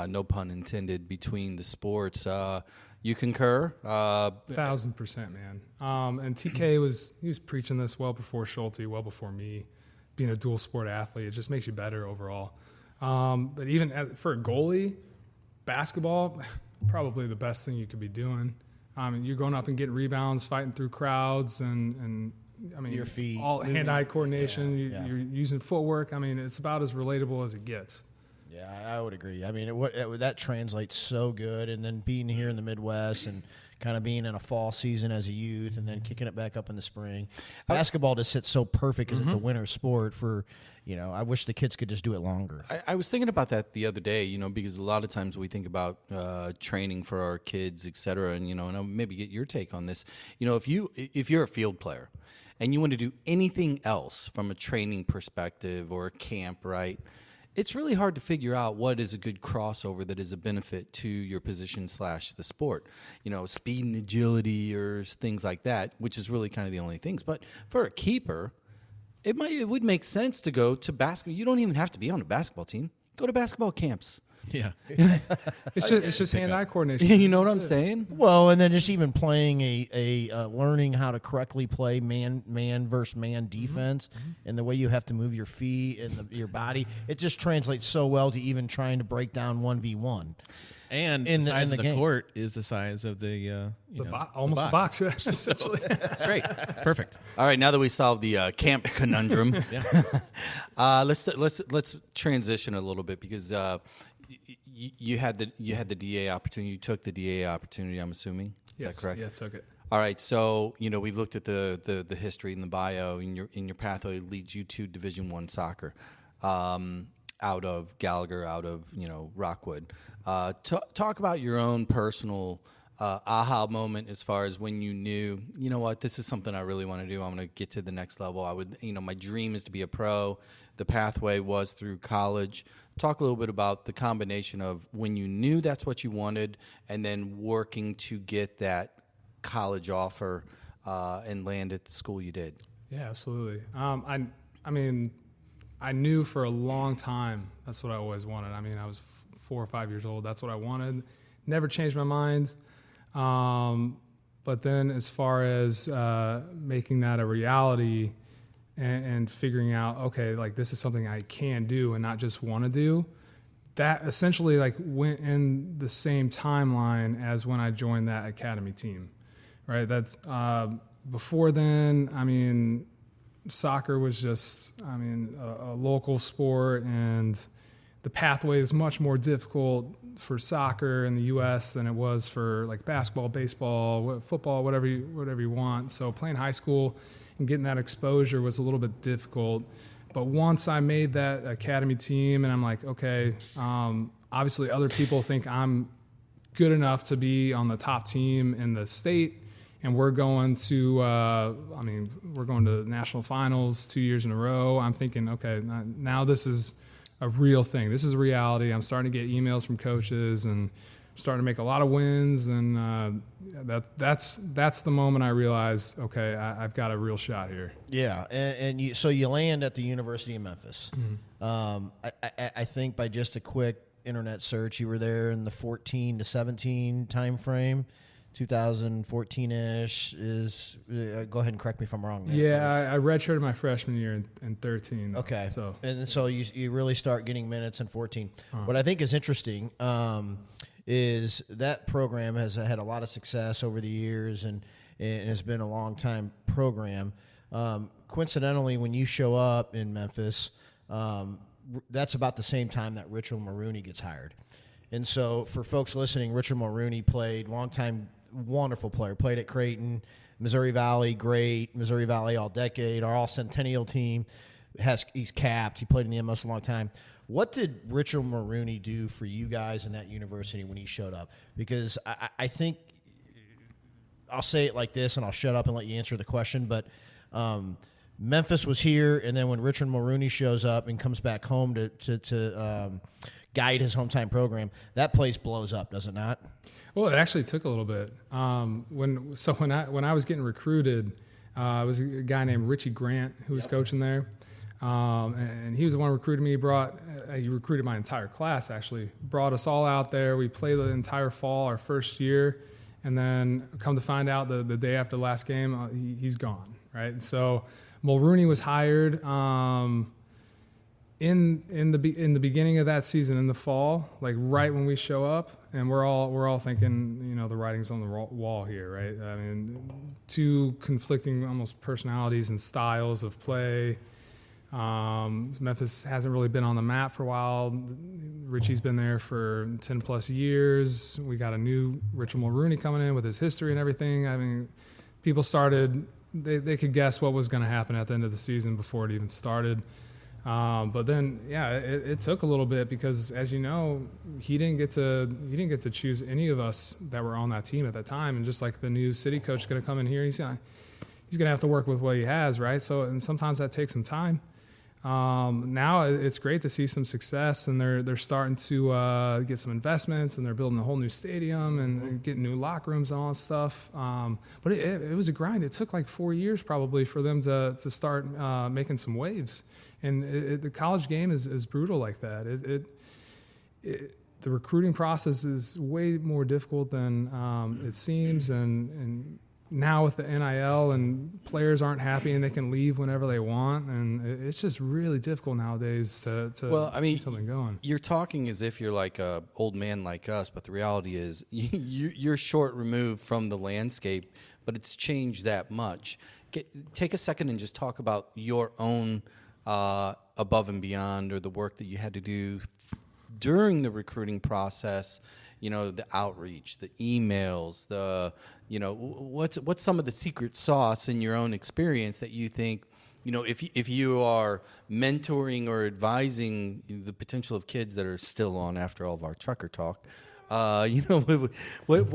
Speaker 2: no pun intended, between the sports. You concur?
Speaker 5: 1,000%, man. And TK was preaching this well before Schulte, well before me. Being a dual sport athlete, it just makes you better overall. But even for a goalie, basketball, probably the best thing you could be doing. You're going up and getting rebounds, fighting through crowds, and
Speaker 3: your feet,
Speaker 5: all hand-eye coordination. You're using footwork. It's about as relatable as it gets.
Speaker 3: Yeah, I would agree. That translates so good. And then being here in the Midwest and kind of being in a fall season as a youth and then kicking it back up in the spring. Basketball just sits so perfect because it's a winter sport for, I wish the kids could just do it longer.
Speaker 2: I was thinking about that the other day, because a lot of times we think about training for our kids, et cetera, and I'll maybe get your take on this. If you're a field player and you want to do anything else from a training perspective or a camp, right? It's really hard to figure out what is a good crossover that is a benefit to your position / the sport. Speed and agility or things like that, which is really kind of the only things. But for a keeper, it would make sense to go to basketball. You don't even have to be on a basketball team. Go to basketball camps.
Speaker 1: Yeah.
Speaker 5: It's just hand-eye coordination.
Speaker 2: You know what I'm saying?
Speaker 3: Well, and then just even playing learning how to correctly play man versus man defense and the way you have to move your feet and your body, it just translates so well to even trying to break down 1v1.
Speaker 1: And the size of the court is the size of the
Speaker 5: almost the box. Essentially.
Speaker 1: It's great. It's perfect.
Speaker 2: All right, now that we solved the camp conundrum, let's transition a little bit because you had the DA opportunity. You took the DA opportunity. I'm assuming. Is that correct?
Speaker 5: Yeah, I took it.
Speaker 2: All right, so we looked at the history and the bio. In your pathway leads you to Division I soccer, out of Gallagher, out of Rockwood. Talk about your own personal aha moment as far as when you knew, what, this is something I really want to do. I'm going to get to the next level. My dream is to be a pro. The pathway was through college. Talk a little bit about the combination of when you knew that's what you wanted and then working to get that college offer and land at the school you did.
Speaker 5: Yeah, absolutely. I knew for a long time that's what I always wanted. I was 4 or 5 years old. That's what I wanted. Never changed my mind. But then as far as making that a reality and figuring out, okay, this is something I can do and not just want to do, that essentially went in the same timeline as when I joined that academy team, right? That's before then, soccer was just, a local sport, and the pathway is much more difficult for soccer in the U.S. than it was for basketball, baseball, football, whatever you want. So playing high school and getting that exposure was a little bit difficult. But once I made that academy team, and I'm like, okay, obviously other people think I'm good enough to be on the top team in the state. And we're going to, we're going to national finals 2 years in a row. I'm thinking, okay, now this is a real thing. This is a reality. I'm starting to get emails from coaches and starting to make a lot of wins, and that's the moment I realized, okay, I've got a real shot here.
Speaker 3: Yeah, and so you land at the University of Memphis.
Speaker 5: Mm-hmm.
Speaker 3: I think by just a quick internet search, you were there in the 14 to 17 time frame. 2014-ish is. Go ahead and correct me if I'm wrong. There,
Speaker 5: yeah, I redshirted my freshman year in 13. Though,
Speaker 3: okay,
Speaker 5: so
Speaker 3: you really start getting minutes in 14. What I think is interesting is that program has had a lot of success over the years and has been a long time program. Coincidentally, when you show up in Memphis, that's about the same time that Richard Mulrooney gets hired. And so for folks listening, Richard Mulrooney played longtime, wonderful player, played at Creighton, Missouri Valley, great, Missouri Valley all decade, our all centennial team. He's capped. He played in the MLS a long time. What did Richard Mulrooney do for you guys in that university when he showed up? Because I think I'll say it like this, and I'll shut up and let you answer the question, but Memphis was here, and then when Richard Mulrooney shows up and comes back home to guide his hometown program, that place blows up, does it not?
Speaker 5: Well, it actually took a little bit. When I was getting recruited, it was a guy named Richie Grant who was coaching there, and he was the one who recruited me. He recruited my entire class. Actually, brought us all out there. We played the entire fall, our first year, and then come to find out the day after the last game, he's gone. Right, and so Mulrooney was hired. In the beginning of that season, in the fall, like right when we show up, and we're all thinking, the writing's on the wall here, right? I mean, two conflicting almost personalities and styles of play. Memphis hasn't really been on the map for a while. Richie's been there for 10 plus years. We got a new Richard Mulrooney coming in with his history and everything. I mean, people started. They could guess what was going to happen at the end of the season before it even started. But then, it took a little bit because, as you know, he didn't get to choose any of us that were on that team at that time. And just like the new city coach is going to come in here, he's going to have to work with what he has, right? So, and sometimes that takes some time. Now it's great to see some success, and they're starting to get some investments, and they're building a whole new stadium and getting new locker rooms and all that stuff. But it was a grind. It took like 4 years probably for them to start making some waves. And the college game is brutal like that. The recruiting process is way more difficult than it seems, and now with the NIL and players aren't happy and they can leave whenever they want, and it's just really difficult nowadays to keep something going.
Speaker 2: You're talking as if you're like a old man like us, but the reality is you're short removed from the landscape, but it's changed that much. Take a second and just talk about your own above and beyond, or the work that you had to do during the recruiting process. The outreach, the emails, what's some of the secret sauce in your own experience that you think, if you are mentoring or advising the potential of kids that are still on after all of our trucker talk, what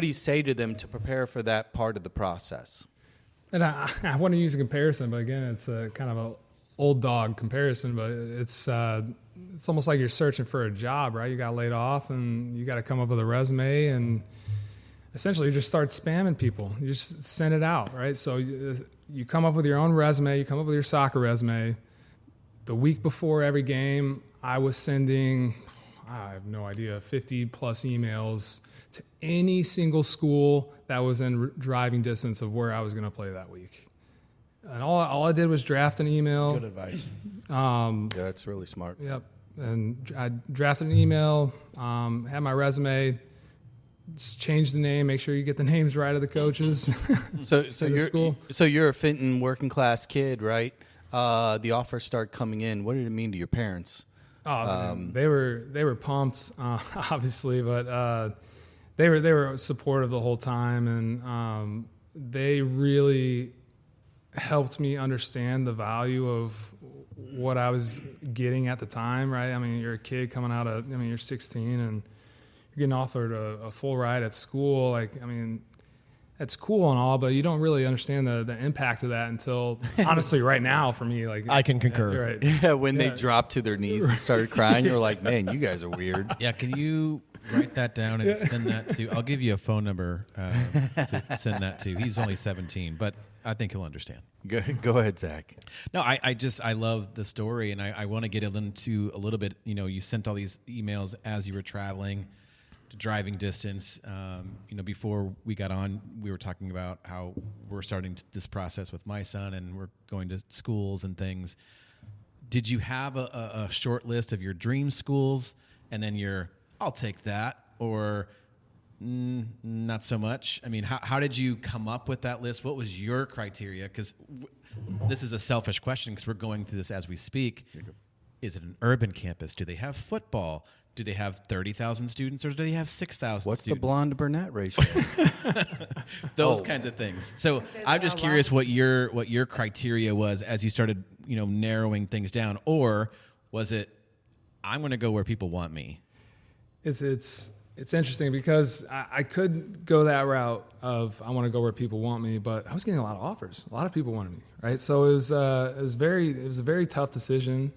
Speaker 2: do you say to them to prepare for that part of the process?
Speaker 5: And I want to use a comparison, but again, it's a kind of a old dog comparison, but it's almost like you're searching for a job, right? You got laid off and you got to come up with a resume, and essentially you just start spamming people. You just send it out, right? So you come up with your own resume, you come up with your soccer resume. The week before every game, I was sending, I have no idea, 50 plus emails to any single school that was in driving distance of where I was going to play that week. And all I did was draft an email.
Speaker 3: Good advice.
Speaker 2: Yeah, that's really smart.
Speaker 5: Yep. And I drafted an email, had my resume, just change the name, make sure you get the names right of the coaches.
Speaker 2: So you're a Fenton working class kid, right? The offers start coming in. What did it mean to your parents?
Speaker 5: They were pumped, obviously, but they were supportive the whole time, and they really helped me understand the value of what I was getting at the time, right? I mean, you're a kid coming out of, you're 16 and you're getting offered a full ride at school. Like, I mean, that's cool and all, but you don't really understand the impact of that until, honestly, right now for me, like
Speaker 3: I can concur.
Speaker 5: you're right.
Speaker 2: Yeah, when they dropped to their knees and started crying, you're like, man, you guys are weird.
Speaker 1: Yeah, can you write that down and send that to? I'll give you a phone number to send that to. He's only 17, but I think he'll understand.
Speaker 2: Go ahead, Zach.
Speaker 1: No, I love the story, and I want to get into a little bit. You sent all these emails as you were traveling, to driving distance. Before we got on, we were talking about how we're starting this process with my son, and we're going to schools and things. Did you have a short list of your dream schools, and then I'll take that, or not so much? I mean, how did you come up with that list? What was your criteria? Because this is a selfish question because we're going through this as we speak. Is it an urban campus? Do they have football? Do they have 30,000 students, or do they have 6,000
Speaker 2: What's
Speaker 1: students?
Speaker 2: the blonde to brunette ratio?
Speaker 1: Those kinds of things. So I'm just curious what your criteria was as you started, narrowing things down, or was it, I'm going to go where people want me?
Speaker 5: It's interesting because I could go that route of I want to go where people want me, but I was getting a lot of offers. A lot of people wanted me, right? So it was a very tough decision.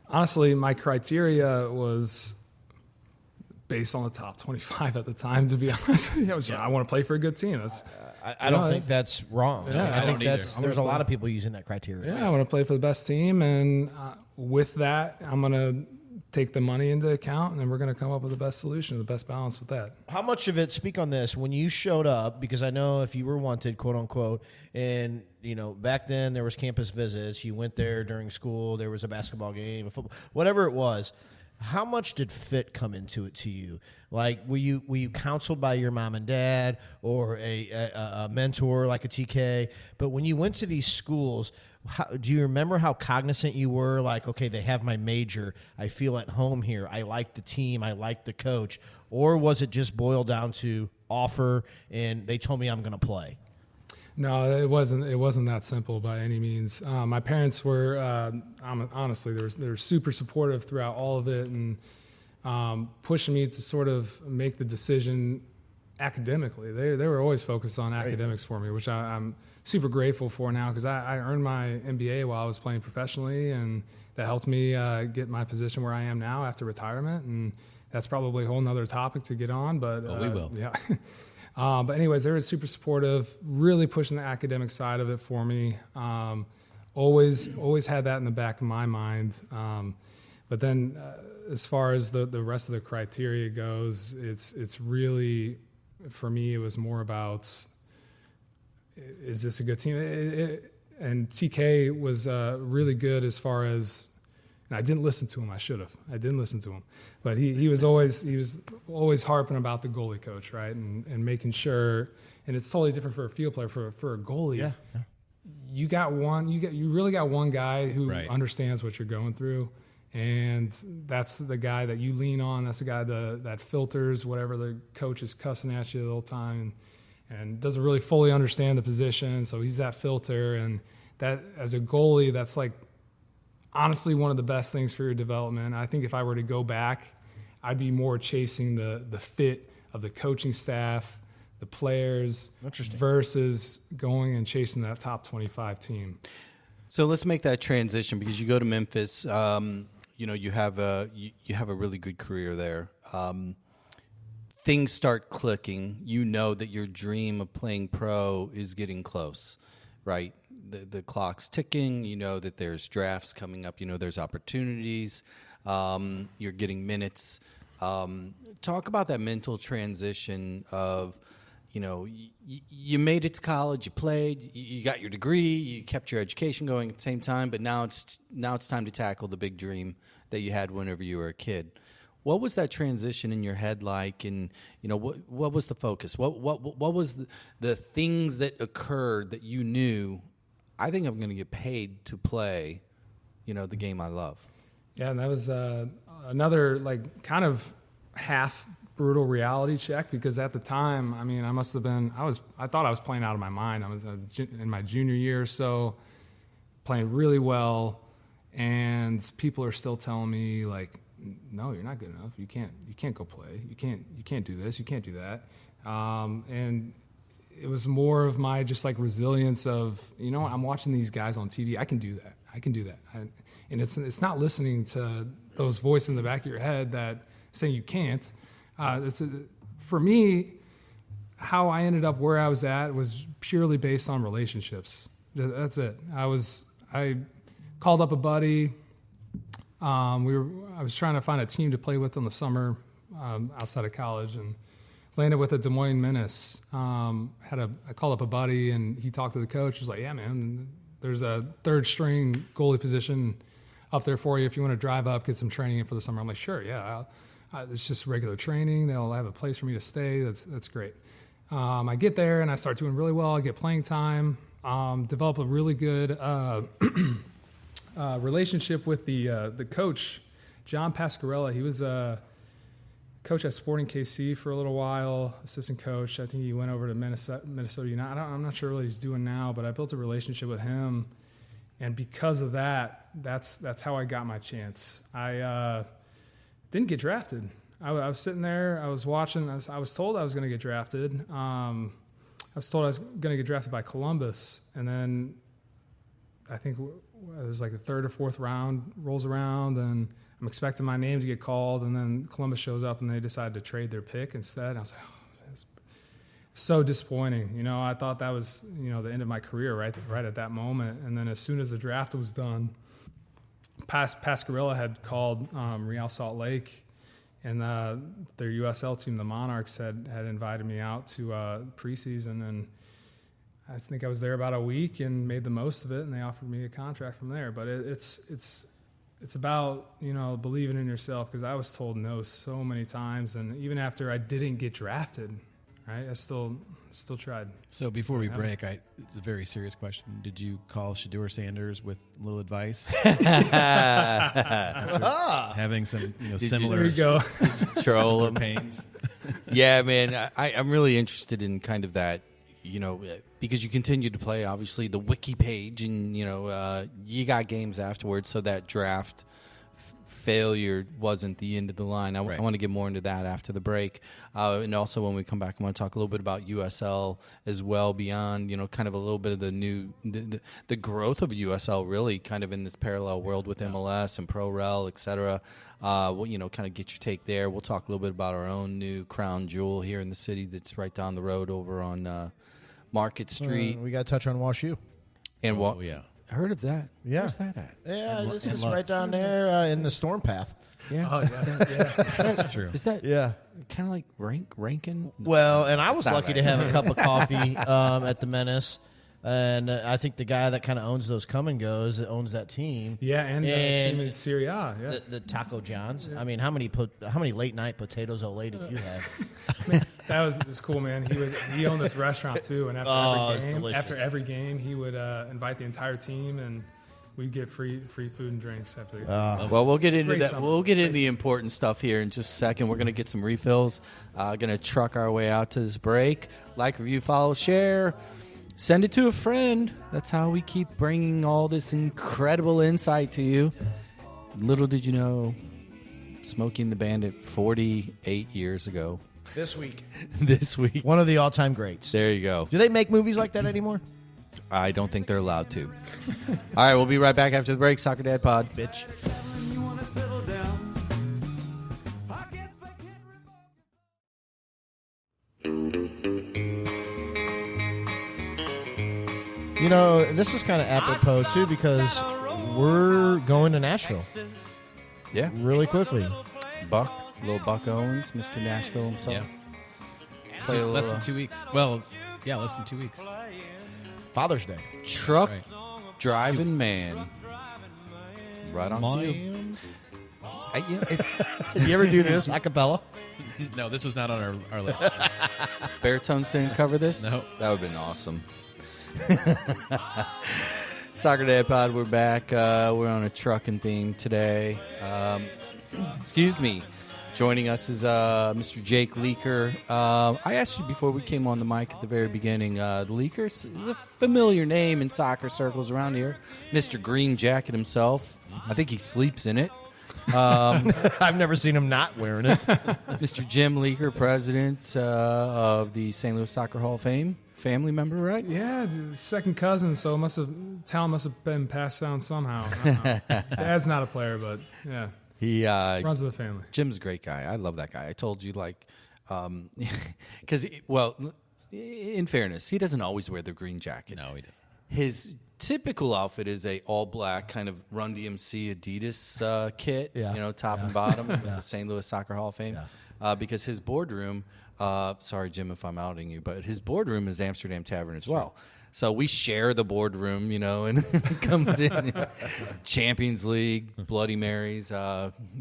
Speaker 5: Honestly, my criteria was based on the top 25 at the time, to be honest with you. I want to play for a good team.
Speaker 3: I don't think that's wrong.
Speaker 5: Yeah,
Speaker 3: I think
Speaker 1: don't
Speaker 3: there's a lot of people using that criteria.
Speaker 5: Yeah, I want to play for the best team, and with that, I'm going to take the money into account, and then we're going to come up with the best solution, the best balance with that.
Speaker 3: How much of it, speak on this, when you showed up, because I know if you were wanted, quote unquote, and back then there was campus visits, you went there during school, there was a basketball game, a football, whatever it was, how much did fit come into it to you? Like, were you counseled by your mom and dad, or a mentor like a TK? But when you went to these schools, do you remember how cognizant you were? Like, okay, they have my major. I feel at home here. I like the team. I like the coach. Or was it just boiled down to offer and they told me I'm going to play?
Speaker 5: No, it wasn't. It wasn't that simple by any means. My parents were honestly they're super supportive throughout all of it, and pushing me to sort of make the decision academically. They were always focused on academics for me, which I'm super grateful for now, because I earned my MBA while I was playing professionally, and that helped me get my position where I am now after retirement. And that's probably a whole nother topic to get on, but
Speaker 1: we will.
Speaker 5: Yeah. But anyways, they were super supportive, really pushing the academic side of it for me. Always had that in the back of my mind. But then as far as the rest of the criteria goes, it's really, for me, it was more about, is this a good team? And TK was really good as far as, and I didn't listen to him. I should have. I didn't listen to him, but he was always harping about the goalie coach, right, and making sure. And it's totally different for a field player. For a goalie,
Speaker 3: Yeah.
Speaker 5: you really got one guy who
Speaker 1: Right.
Speaker 5: understands what you're going through, and that's the guy that you lean on. That's the guy that filters whatever the coach is cussing at you the whole time, and doesn't really fully understand the position. So he's that filter, and that as a goalie, that's like honestly one of the best things for your development. I think if I were to go back, I'd be more chasing the fit of the coaching staff, the players, versus going and chasing that top 25 team.
Speaker 2: So let's make that transition, because you go to Memphis. You have a really good career there. Things start clicking. You know that your dream of playing pro is getting close, right? The clock's ticking. You know that there's drafts coming up. You know there's opportunities. You're getting minutes. Talk about that mental transition of, you made it to college, you played, you got your degree, you kept your education going at the same time, but now it's time to tackle the big dream that you had whenever you were a kid. What was that transition in your head like, and what was the focus? What was the things that occurred that you knew, I think I'm going to get paid to play, the game I love? Yeah,
Speaker 5: and that was another kind of half brutal reality check, because at the time, I must have been, I thought I was playing out of my mind. I was in my junior year or so, playing really well, and people are still telling me no, you're not good enough. You can't go play. You can't do this. You can't do that. And it was more of my just like resilience of, you know what, I'm watching these guys on TV. I can do that. And it's not listening to those voices in the back of your head that saying you can't. For me, how I ended up where I was at was purely based on relationships. That's it. I called up a buddy. I was trying to find a team to play with in the summer outside of college, and landed with a Des Moines Menace. I called up a buddy, and he talked to the coach. He was like, "Yeah, man, there's a third string goalie position up there for you if you want to drive up, get some training in for the summer." I'm like, "Sure, yeah. It's just regular training. They'll have a place for me to stay. That's great." I get there and I start doing really well. I get playing time. Develop a really good relationship with the coach, John Pascarella. He was a coach at Sporting KC for a little while, assistant coach. I think he went over to Minnesota United. I'm not sure what he's doing now, but I built a relationship with him, and because of that, that's how I got my chance. I didn't get drafted. I was sitting there. I was watching. I was told I was going to get drafted. I was told I was going to get drafted by Columbus, and then I think it was like the third or fourth round rolls around, and I'm expecting my name to get called, and then Columbus shows up, and they decide to trade their pick instead. And I was like, oh, that's so disappointing. You know, I thought that was, you know, the end of my career right at that moment. And then as soon as the draft was done, Pascarella had called Real Salt Lake, and their USL team, the Monarchs, had invited me out to preseason, and I think I was there about a week and made the most of it, and they offered me a contract from there. But it's about, you know, believing in yourself, because I was told no so many times, and even after I didn't get drafted, right, I still tried.
Speaker 1: So before we break, it's a very serious question. Did you call Shedeur Sanders with a little advice? Having some, you know, similar
Speaker 5: There you go.
Speaker 2: Troll him.
Speaker 1: pains.
Speaker 2: Yeah, man, I'm really interested in kind of that, you know, because you continue to play, obviously, the wiki page, and, you know, you got games afterwards, so that draft failure wasn't the end of the line. I want to get more into that after the break. And also when we come back, I want to talk a little bit about USL as well, beyond, you know, kind of a little bit of the growth of USL, really kind of in this parallel world with MLS and ProRel, et cetera. Well, you know, kind of get your take there. We'll talk a little bit about our own new crown jewel here in the city that's right down the road over on Market Street.
Speaker 3: We got to touch on WashU.
Speaker 2: And
Speaker 1: Oh, yeah.
Speaker 2: Heard of that?
Speaker 3: Yeah.
Speaker 2: Where's that at?
Speaker 3: Yeah, this is right down there in the storm path.
Speaker 2: Yeah.
Speaker 5: Oh, yeah.
Speaker 1: That's true.
Speaker 2: Is that kind of like Rankin?
Speaker 3: Well, and I was
Speaker 2: not
Speaker 3: lucky
Speaker 2: right.
Speaker 3: to have a cup of coffee at the Menace. And I think the guy that kind of owns those come and goes, that owns that team.
Speaker 5: Yeah, and the team in Serie A. Yeah.
Speaker 3: The Taco Johns. I mean, how many late night potatoes Olay did you have?
Speaker 5: That was cool, man. He owned this restaurant too, and after every game, he would invite the entire team, and we'd get free food and drinks after.
Speaker 2: Well, we'll get into
Speaker 5: Great
Speaker 2: that.
Speaker 5: summer.
Speaker 2: We'll get into the important stuff here in just a second. We're going to get some refills. Going to truck our way out to this break. Like, review, follow, share. Send it to a friend. That's how we keep bringing all this incredible insight to you. Little did you know, Smokey and the Bandit 48 years ago.
Speaker 3: This week.
Speaker 2: This week.
Speaker 3: One of the all-time greats.
Speaker 2: There you go.
Speaker 3: Do they make movies like that anymore?
Speaker 2: I don't think they're allowed to. All right, we'll be right back after the break. Soccer Dad Pod.
Speaker 3: Bitch. You know, this is kind of apropos, too, because we're going to Nashville
Speaker 2: Yeah.
Speaker 3: really quickly.
Speaker 2: Little Buck Owens, Mr. Nashville himself.
Speaker 1: Yeah.
Speaker 2: Play a
Speaker 1: Less
Speaker 2: little,
Speaker 1: than 2 weeks. Well, yeah, less than 2 weeks.
Speaker 3: Father's Day.
Speaker 2: truck
Speaker 1: Right.
Speaker 2: driving man. Right on cue. It's
Speaker 3: You ever do this a cappella?
Speaker 1: No, this was not on our list.
Speaker 2: Baritones didn't cover this?
Speaker 1: No.
Speaker 2: That would have been awesome. Soccer Dad Pod, we're back. We're on a trucking theme today. Excuse me. Joining us is Mr. Jake Leeker. I asked you before we came on the mic at the very beginning. The Leeker is a familiar name in soccer circles around here. Mr. Green Jacket himself. I think he sleeps in it.
Speaker 3: I've never seen him not wearing it.
Speaker 2: Mr. Jim Leeker, president of the St. Louis Soccer Hall of Fame, family member, right?
Speaker 5: Yeah, second cousin, so talent must have been passed down somehow. I don't know. Dad's not a player, but yeah,
Speaker 2: He
Speaker 5: runs in the family.
Speaker 2: Jim's a great guy. I love that guy. I told you, like, because in fairness, he doesn't always wear the green jacket.
Speaker 1: No, he doesn't.
Speaker 2: His typical outfit is a all black kind of Run DMC Adidas kit, top and bottom with the St. Louis Soccer Hall of Fame. Because his boardroom, sorry Jim if I'm outing you, but his boardroom is Amsterdam Tavern as well. So we share the boardroom, and it comes in Champions League, Bloody Marys,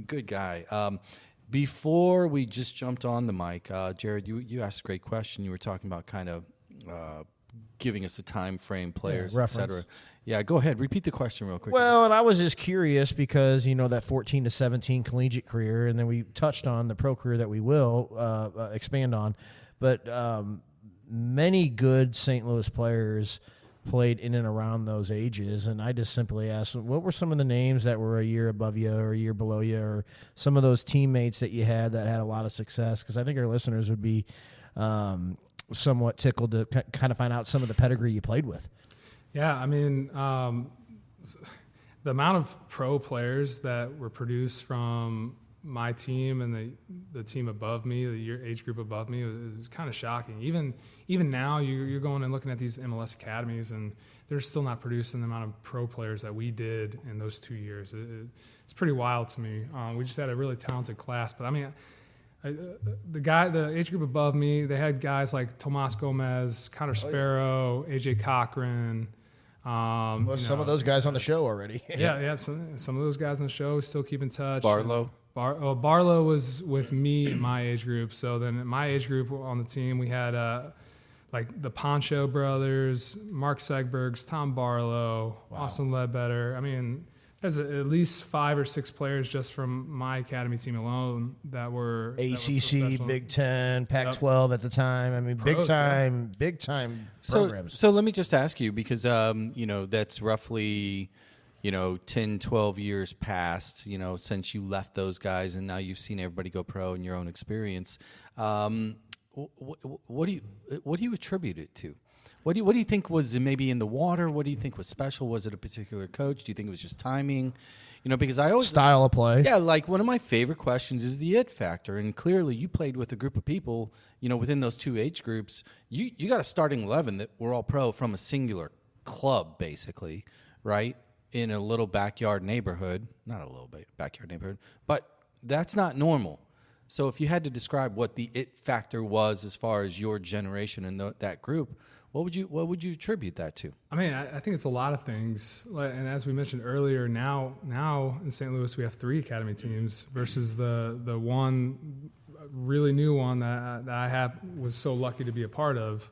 Speaker 2: good guy. Before we just jumped on the mic, Jared, you asked a great question. You were talking about kind of giving us a time frame, players, et cetera. Yeah, go ahead. Repeat the question real quick.
Speaker 3: Well, and I was just curious because, that 14 to 17 collegiate career, and then we touched on the pro career that we will expand on. But many good St. Louis players played in and around those ages, and I just simply asked, what were some of the names that were a year above you or a year below you, or some of those teammates that you had that had a lot of success? Because I think our listeners would be somewhat tickled to kind of find out some of the pedigree you played with.
Speaker 5: Yeah, I mean, the amount of pro players that were produced from my team and the team above me, the age group above me, is kind of shocking. Even now, you're going and looking at these MLS academies, and they're still not producing the amount of pro players that we did in those 2 years. It's pretty wild to me. We just had a really talented class, but I mean, the age group above me, they had guys like Tomas Gomez, Connor Sparrow, AJ Cochran.
Speaker 3: Some of those guys on the show already.
Speaker 5: yeah. Some of those guys on the show still keep in touch.
Speaker 2: Barlow.
Speaker 5: Barlow was with me in my age group. So then in my age group on the team, we had like the Poncho brothers, Mark Segbergs, Tom Barlow, Austin Ledbetter. I mean, there's at least 5 or 6 players just from my academy team alone that were
Speaker 3: ACC, Big Ten, Pac-12 at the time. I mean, big time programs.
Speaker 2: So let me just ask you, because that's roughly 10, 12 years past since you left those guys, and now you've seen everybody go pro in your own experience. What do you attribute it to? What do you think was maybe in the water? What do you think was special? Was it a particular coach? Do you think it was just timing? Because I always
Speaker 3: style of play.
Speaker 2: Yeah, like one of my favorite questions is the it factor, and clearly you played with a group of people. Within those 2 age groups, you got a starting 11 that were all pro from a singular club, basically, right? In a little backyard neighborhood, not a little backyard neighborhood, but that's not normal. So if you had to describe what the it factor was as far as your generation and that group, what would you attribute that to?
Speaker 5: I mean, I think it's a lot of things. And as we mentioned earlier, now in St. Louis we have 3 academy teams versus the one really new one that I was so lucky to be a part of.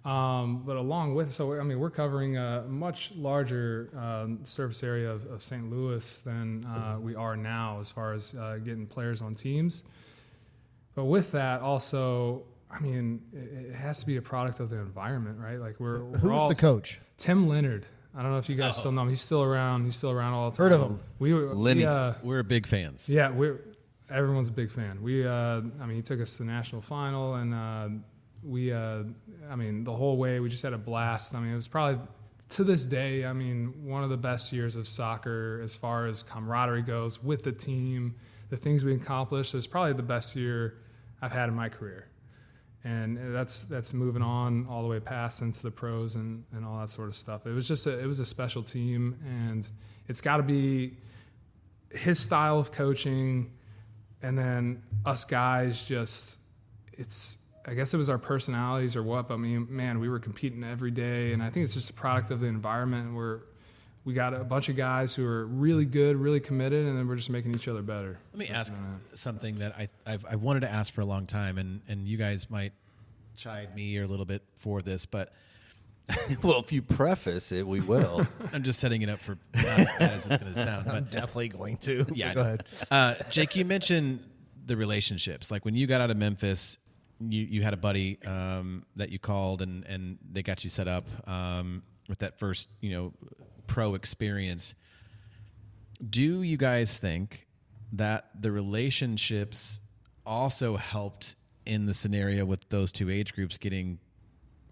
Speaker 5: But along with, we're covering a much larger surface area of St. Louis than we are now as far as getting players on teams. But with that, also, I mean, it has to be a product of the environment, right? Like
Speaker 3: who's the coach?
Speaker 5: Tim Leonard. I don't know if you guys still know him. He's still around. He's still around all the time.
Speaker 3: Heard of him?
Speaker 1: We're big fans.
Speaker 5: Yeah, everyone's a big fan. He took us to the national final, and the whole way we just had a blast. I mean, it was probably, to this day, one of the best years of soccer as far as camaraderie goes with the team, the things we accomplished. It's probably the best year I've had in my career. And that's moving on all the way past into the pros and all that sort of stuff. It was a special team, and it's got to be his style of coaching, and then us guys I guess it was our personalities or what, but we were competing every day, and I think it's just a product of the environment where we got a bunch of guys who are really good, really committed, and then we're just making each other better.
Speaker 1: Let me ask something that I wanted to ask for a long time, and you guys might chide me a little bit for this, but
Speaker 2: well, if you preface it, we will.
Speaker 1: I'm just setting it up for not as bad as it's going to sound.
Speaker 3: I'm definitely going to.
Speaker 1: Yeah,
Speaker 3: go ahead.
Speaker 1: Jake, you mentioned the relationships. Like when you got out of Memphis, you had a buddy that you called, and they got you set up with that first pro experience. Do you guys think that the relationships also helped in the scenario with those two age groups getting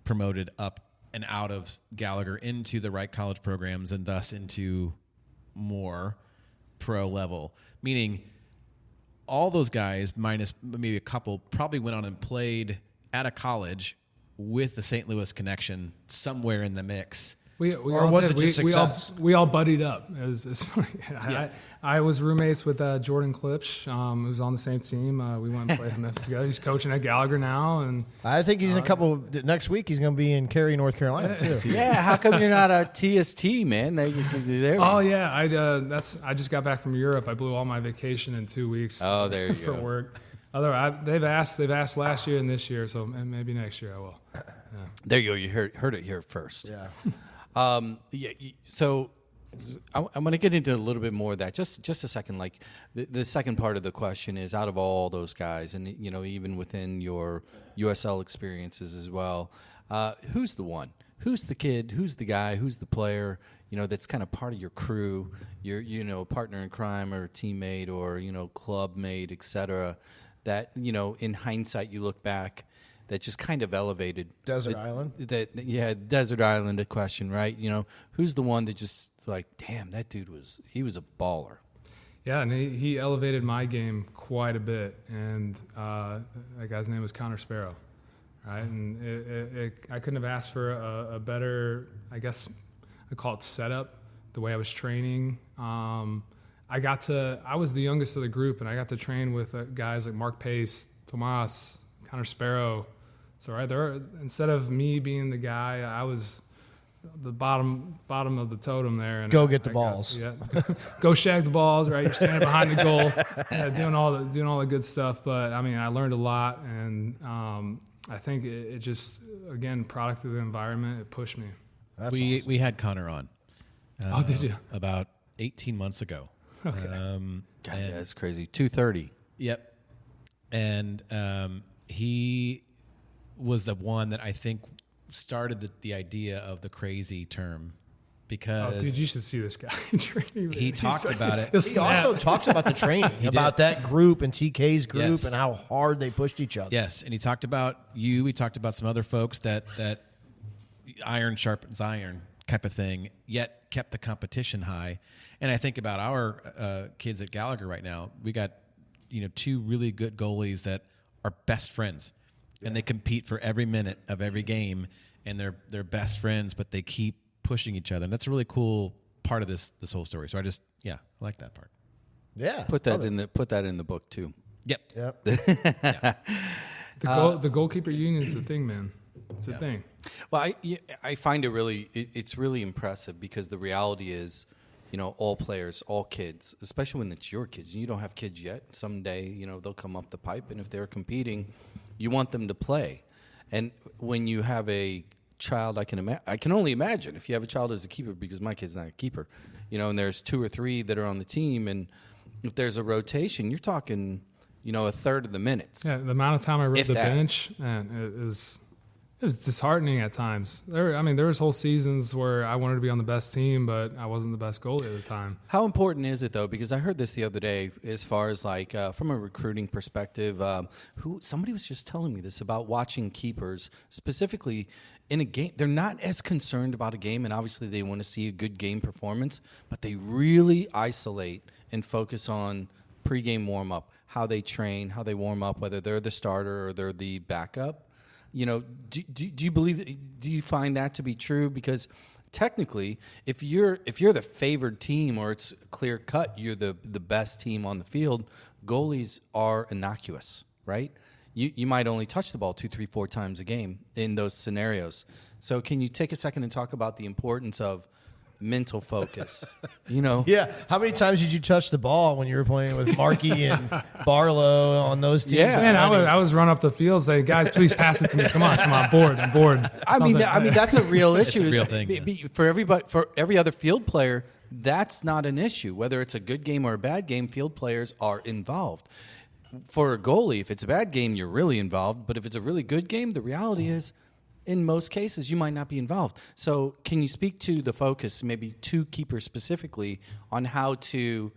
Speaker 1: promoted up and out of Gallagher into the right college programs and thus into more pro level. Meaning all those guys, minus maybe a couple, probably went on and played at a college with the St. Louis connection somewhere in the mix.
Speaker 5: We
Speaker 3: Or
Speaker 5: all
Speaker 3: was
Speaker 5: did.
Speaker 3: it just success?
Speaker 5: We all buddied up. It was funny.
Speaker 1: Yeah.
Speaker 5: I was roommates with Jordan Klipsch, who's on the same team. We went and played in Memphis together. He's coaching at Gallagher now, and
Speaker 3: I think he's in a couple next week. He's going to be in Cary, North Carolina, too.
Speaker 2: Yeah, how come you're not a TST, man? There.
Speaker 5: oh yeah, I just got back from Europe. I blew all my vacation in 2 weeks.
Speaker 2: Oh, there you
Speaker 5: for
Speaker 2: go.
Speaker 5: work. Otherwise, they've asked last year and this year, so maybe next year I will.
Speaker 2: There you go. You heard it here first.
Speaker 3: Yeah.
Speaker 2: So I'm going to get into a little bit more of that. Just a second. Like the second part of the question is, out of all those guys, and even within your USL experiences as well, who's the one? Who's the kid? Who's the guy? Who's the player? That's kind of part of your crew, your partner in crime or teammate or club mate, etc. That in hindsight you look back. That just kind of elevated
Speaker 3: Desert Island?
Speaker 2: Desert Island, a question, right? Who's the one that just like, damn, that dude was a baller.
Speaker 5: Yeah, and he elevated my game quite a bit, and that guy's name was Connor Sparrow, right? And I couldn't have asked for a better, I guess I call it setup, the way I was training. I was the youngest of the group, and I got to train with guys like Mark Pace, Tomas, Connor Sparrow. So right there, instead of me being the guy, I was the bottom of the totem there. And
Speaker 3: Go get the balls.
Speaker 5: Go shag the balls. Right, you're standing behind the goal, doing all the good stuff. But I mean, I learned a lot, and I think it just, again, product of the environment. It pushed me.
Speaker 1: We had Connor on.
Speaker 5: Oh, did you?
Speaker 1: About 18 months ago.
Speaker 5: Okay.
Speaker 2: God, that's crazy. 2:30.
Speaker 1: Yep. And he was the one that I think started the idea of the crazy term, because
Speaker 5: Dude, you should see this guy training.
Speaker 1: he talked about it.
Speaker 3: He also talked about the training, about that group and TK's group
Speaker 1: Yes.
Speaker 3: and how hard they pushed each other.
Speaker 1: Yes, and he talked about you. He talked about some other folks that iron sharpens iron type of thing, yet kept the competition high. And I think about our kids at Gallagher right now. We got two really good goalies that are best friends, and they compete for every minute of every game, and they're best friends, but they keep pushing each other, and that's a really cool part of this whole story. So I like that part.
Speaker 3: Yeah.
Speaker 2: Put that in the book too.
Speaker 1: Yep.
Speaker 3: Yep.
Speaker 5: The goalkeeper union is a thing, man. It's a thing.
Speaker 2: Well, I find it really it's really impressive, because the reality is, all players, all kids, especially when it's your kids. You don't have kids yet. Someday, they'll come up the pipe, and if they're competing, you want them to play. And when you have a child, I can only imagine if you have a child as a keeper, because my kid's not a keeper, and there's 2 or 3 that are on the team, and if there's a rotation, you're talking, a third of the minutes.
Speaker 5: Yeah, the amount of time I rode
Speaker 2: If
Speaker 5: the
Speaker 2: that.
Speaker 5: bench, man, it was disheartening at times. There was whole seasons where I wanted to be on the best team, but I wasn't the best goalie at the time.
Speaker 2: How important is it, though? Because I heard this the other day, as far as like from a recruiting perspective. Somebody was just telling me this about watching keepers specifically in a game. They're not as concerned about a game, and obviously they want to see a good game performance, but they really isolate and focus on pregame warm up, how they train, how they warm up, whether they're the starter or they're the backup. Do you find that to be true? Because technically, if you're the favored team, or it's clear cut, you're the best team on the field, goalies are innocuous, right? You might only touch the ball 2, 3, 4 times a game in those scenarios. So can you take a second and talk about the importance of mental focus?
Speaker 3: Yeah. How many times did you touch the ball when you were playing with Markey and Barlow on those teams?
Speaker 2: Yeah.
Speaker 5: Man, I was run up the field saying, "Guys, please pass it to me. Come on, I'm bored.
Speaker 2: I mean, that's a real issue.
Speaker 1: It's a real thing.
Speaker 2: For everybody, for every other field player, that's not an issue. Whether it's a good game or a bad game, field players are involved. For a goalie, if it's a bad game, you're really involved. But if it's a really good game, the reality is, in most cases, you might not be involved. So can you speak to the focus, maybe to keepers specifically, on how to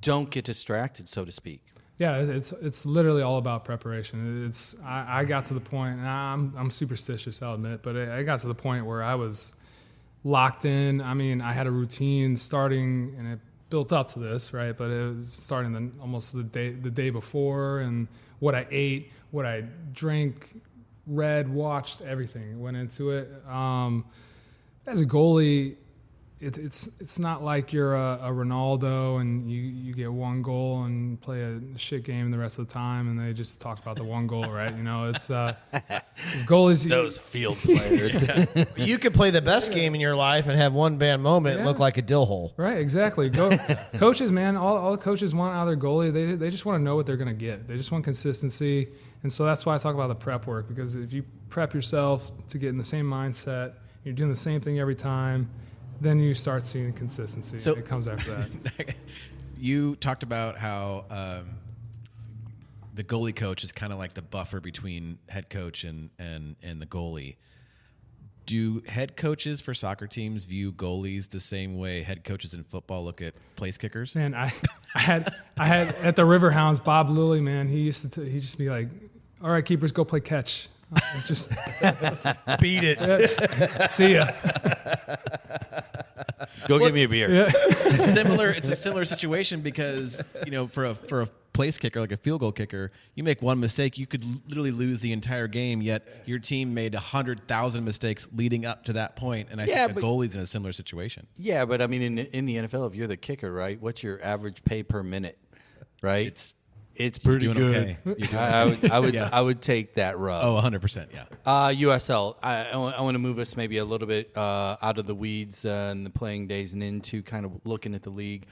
Speaker 2: don't get distracted, so to speak.
Speaker 5: Yeah, it's literally all about preparation. I got to the point, and I'm superstitious, I'll admit, but I got to the point where I was locked in. I mean, I had a routine starting, and it built up to this, right? But it was starting almost the day before, and what I ate, what I drank, read, watched, everything went into it. As a goalie, it's not like you're a Ronaldo and you get one goal and play a shit game the rest of the time, and they just talk about the one goal, right? You know, it's goalies.
Speaker 2: Those field players.
Speaker 3: You could play the best game in your life and have one bad moment and look like a dill hole.
Speaker 5: Right, exactly. Coaches, man, all the coaches want out of their goalie. They just want to know what they're going to get. They just want consistency, and so that's why I talk about the prep work, because if you prep yourself to get in the same mindset, you're doing the same thing every time, then you start seeing consistency. So it comes after that.
Speaker 1: You talked about how the goalie coach is kind of like the buffer between head coach and the goalie. Do head coaches for soccer teams view goalies the same way head coaches in football look at place kickers?
Speaker 5: Man, I had at the Riverhounds, Bob Lilly, man, he used to be like, "All right, keepers, go play catch." Just
Speaker 3: beat it.
Speaker 5: See ya.
Speaker 2: Go get me a beer.
Speaker 5: Yeah.
Speaker 1: It's a similar situation because, you know, for a place kicker, like a field goal kicker, you make one mistake, you could literally lose the entire game, yet your team made 100,000 mistakes leading up to that point, and I think a goalie's in a similar situation.
Speaker 2: Yeah, but I mean, in the NFL, if you're the kicker, right, what's your average pay per minute, right? It's pretty good.
Speaker 1: Okay.
Speaker 2: I would take that rub.
Speaker 1: Oh, 100%, yeah.
Speaker 2: USL. I want to move us maybe a little bit out of the weeds and the playing days and into kind of looking at the league.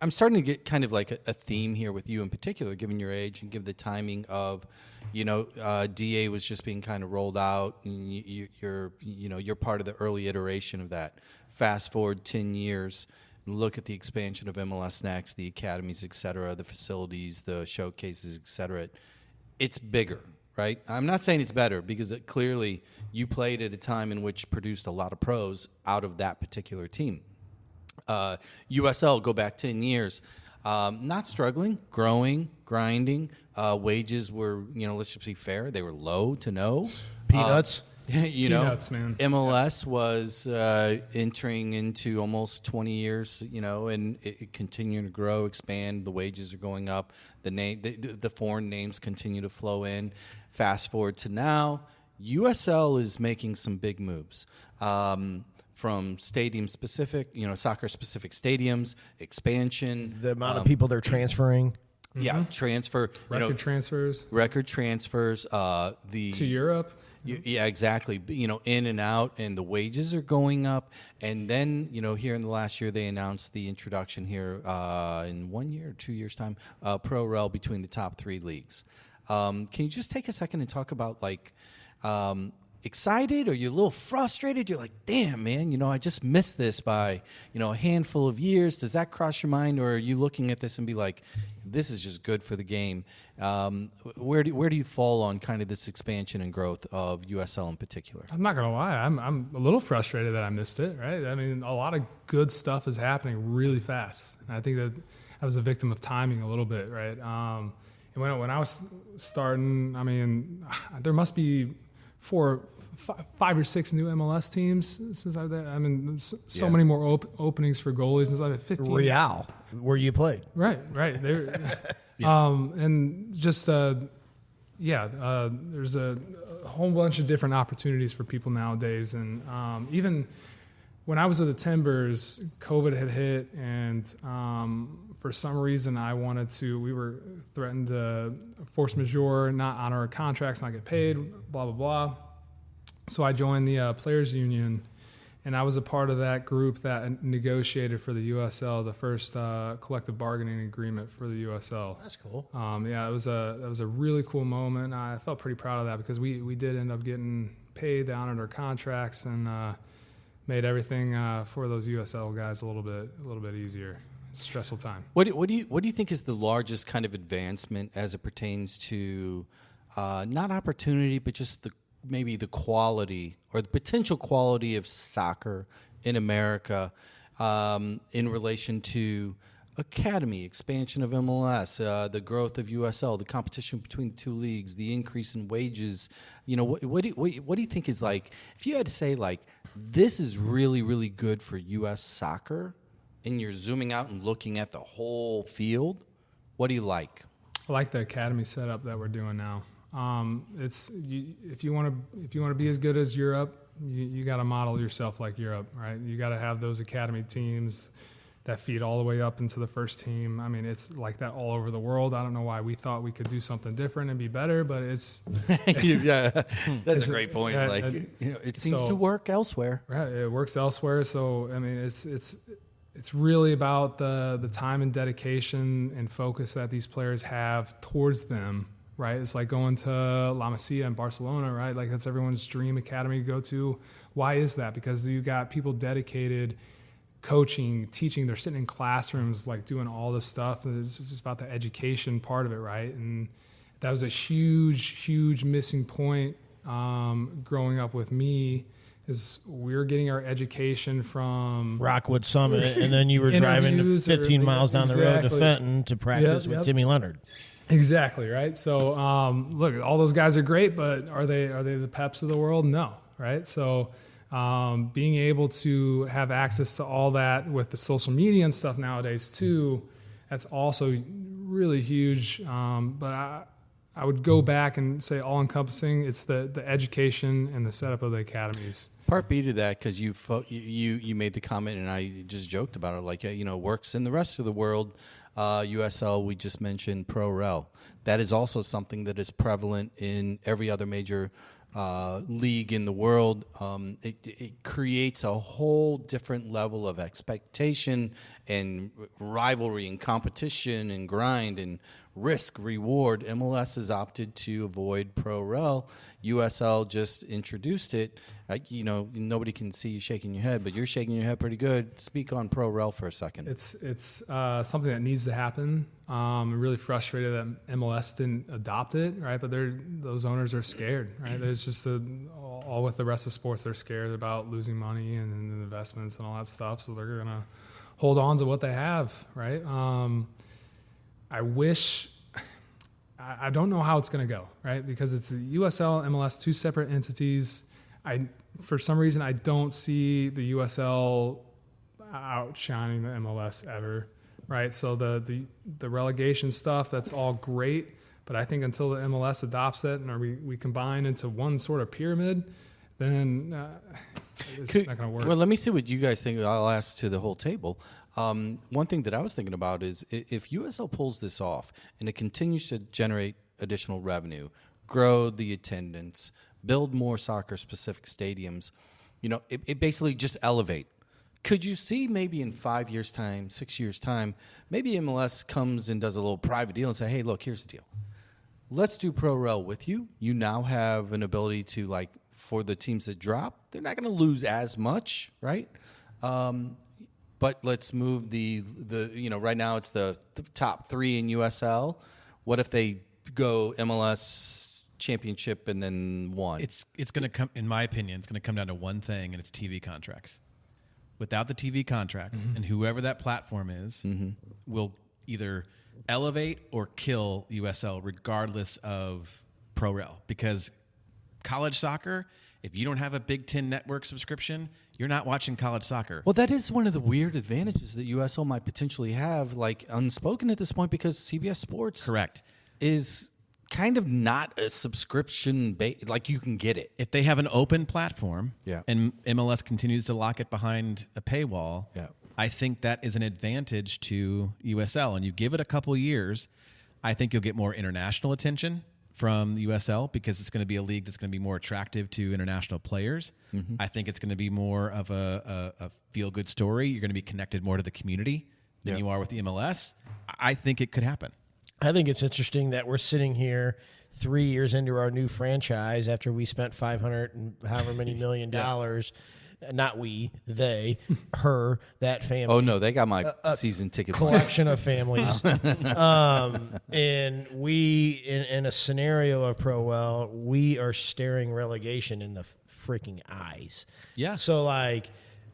Speaker 2: I'm starting to get kind of like a theme here with you in particular, given your age and given the timing of, DA was just being kind of rolled out, and you're part of the early iteration of that. Fast forward 10 years. Look at the expansion of MLS Next, the academies, et cetera, the facilities, the showcases, et cetera. It's bigger, right? I'm not saying it's better, because clearly you played at a time in which produced a lot of pros out of that particular team. USL, go back 10 years, not struggling, growing, grinding. Wages were, let's just be fair, they were low to no.
Speaker 3: Peanuts.
Speaker 5: Peanuts, man.
Speaker 2: MLS was entering into almost 20 years, and it continuing to grow, expand. The wages are going up. The foreign names continue to flow in. Fast forward to now, USL is making some big moves. From stadium-specific, soccer-specific stadiums, expansion.
Speaker 3: The amount of people they're transferring.
Speaker 2: Yeah, transfer.
Speaker 5: Record transfers.
Speaker 2: To
Speaker 5: Europe.
Speaker 2: Yeah, exactly. In and out, and the wages are going up. And then, here in the last year, they announced the introduction here in 1 year or 2 years' time, Pro Rel between the top three leagues. Can you just take a second and talk about, excited, or you're a little frustrated? You're like, damn, man, I just missed this by, a handful of years. Does that cross your mind, or are you looking at this and be like, this is just good for the game? Where do you fall on kind of this expansion and growth of USL in particular?
Speaker 5: I'm not gonna lie, I'm a little frustrated that I missed it. Right? I mean, a lot of good stuff is happening really fast, and I think that I was a victim of timing a little bit, right? And when I was starting, I mean, there must be 5 or 6 new MLS teams since I've there. I mean, so many more openings for goalies since I've had 15.
Speaker 3: Real, where you played.
Speaker 5: Right. And just, there's a whole bunch of different opportunities for people nowadays. And even when I was with the Timbers, COVID had hit, and for some reason we were threatened to force majeure, not honor our contracts, not get paid, blah, blah, blah. So I joined the Players Union, and I was a part of that group that negotiated for the USL, the first collective bargaining agreement for the USL.
Speaker 3: That's cool.
Speaker 5: That was a really cool moment. I felt pretty proud of that, because we did end up getting paid, they honored our contracts, and made everything for those USL guys a little bit easier. Stressful time.
Speaker 2: What do you think is the largest kind of advancement as it pertains to not opportunity, but just maybe the quality or the potential quality of soccer in America in relation to academy, expansion of MLS, the growth of USL, the competition between the two leagues, the increase in wages. What do you think is like, if you had to say like, this is really, really good for U.S. soccer, and you're zooming out and looking at the whole field, what do you like?
Speaker 5: I like the academy setup that we're doing now. If you want to be as good as Europe, you got to model yourself like Europe, right? You got to have those academy teams that feed all the way up into the first team. I mean, it's like that all over the world. I don't know why we thought we could do something different and be better, but it's
Speaker 2: yeah, that's a great point. It seems to work elsewhere.
Speaker 5: Right, it works elsewhere. So I mean, it's really about the time and dedication and focus that these players have towards them. Right, it's like going to La Masia in Barcelona, right? Like that's everyone's dream academy to go to. Why is that? Because you got people dedicated, coaching, teaching. They're sitting in classrooms, like doing all this stuff. It's just about the education part of it, right? And that was a huge missing point growing up with me. Is we're getting our education from
Speaker 3: Rockwood Summit, and then you were driving 15 miles down the road to Fenton to practice with Timmy Leonard.
Speaker 5: Exactly, right? So, look, all those guys are great, but are they the Peps of the world? No, right? So, being able to have access to all that with the social media and stuff nowadays too, that's also really huge. But I would go back and say all-encompassing. It's the education and the setup of the academies.
Speaker 2: Part B to that, because you made the comment and I just joked about it, like works in the rest of the world. USL, we just mentioned Pro Rel. That is also something that is prevalent in every other major league in the world. It creates a whole different level of expectation and rivalry and competition and grind and risk reward. MLS has opted to avoid Pro Rel. USL just introduced it. Nobody can see you shaking your head, but you're shaking your head pretty good. Speak on Pro Rel for a second.
Speaker 5: It's something that needs to happen. I'm really frustrated that MLS didn't adopt it, right? But those owners are scared, right? There's just all with the rest of sports, they're scared about losing money and investments and all that stuff, so they're going to hold on to what they have, right? I don't know how it's going to go, right? Because it's the USL, MLS, two separate entities. For some reason, I don't see the USL outshining the MLS ever, right? So the relegation stuff, that's all great, but I think until the MLS adopts it and we combine into one sort of pyramid, then it's not going to work.
Speaker 2: Well, let me see what you guys think. I'll ask to the whole table. One thing that I was thinking about is if USL pulls this off and it continues to generate additional revenue, grow the attendance, build more soccer-specific stadiums, it basically just elevate. Could you see maybe in 5 years' time, 6 years' time, maybe MLS comes and does a little private deal and say, hey, look, here's the deal. Let's do Pro Rel with you. You now have an ability to, for the teams that drop, they're not going to lose as much, right? But let's move the right now it's the top three in USL. What if they go MLS championship and then one?
Speaker 1: It's going to come, in my opinion, it's going to come down to one thing, and it's TV contracts. Without the TV contracts, and whoever that platform is will either elevate or kill USL regardless of Pro Rel. Because college soccer, if you don't have a Big Ten network subscription, you're not watching college soccer.
Speaker 2: Well, that is one of the weird advantages that USL might potentially have, unspoken at this point, because CBS Sports is kind of not a subscription you can get it.
Speaker 1: If they have an open platform and MLS continues to lock it behind a paywall, I think that is an advantage to USL. And you give it a couple years, I think you'll get more international attention from the USL because it's going to be a league that's going to be more attractive to international players. I think it's going to be more of a feel-good story. You're going to be connected more to the community than you are with the MLS. I think it could happen.
Speaker 3: I think it's interesting that we're sitting here 3 years into our new franchise after we spent $500 and however many million dollars. Not we, they, her, that family.
Speaker 2: Oh no, they got my season ticket
Speaker 3: collection of families. And we, in a scenario of Pro Well, we are staring relegation in the freaking eyes.
Speaker 1: Yeah.
Speaker 3: So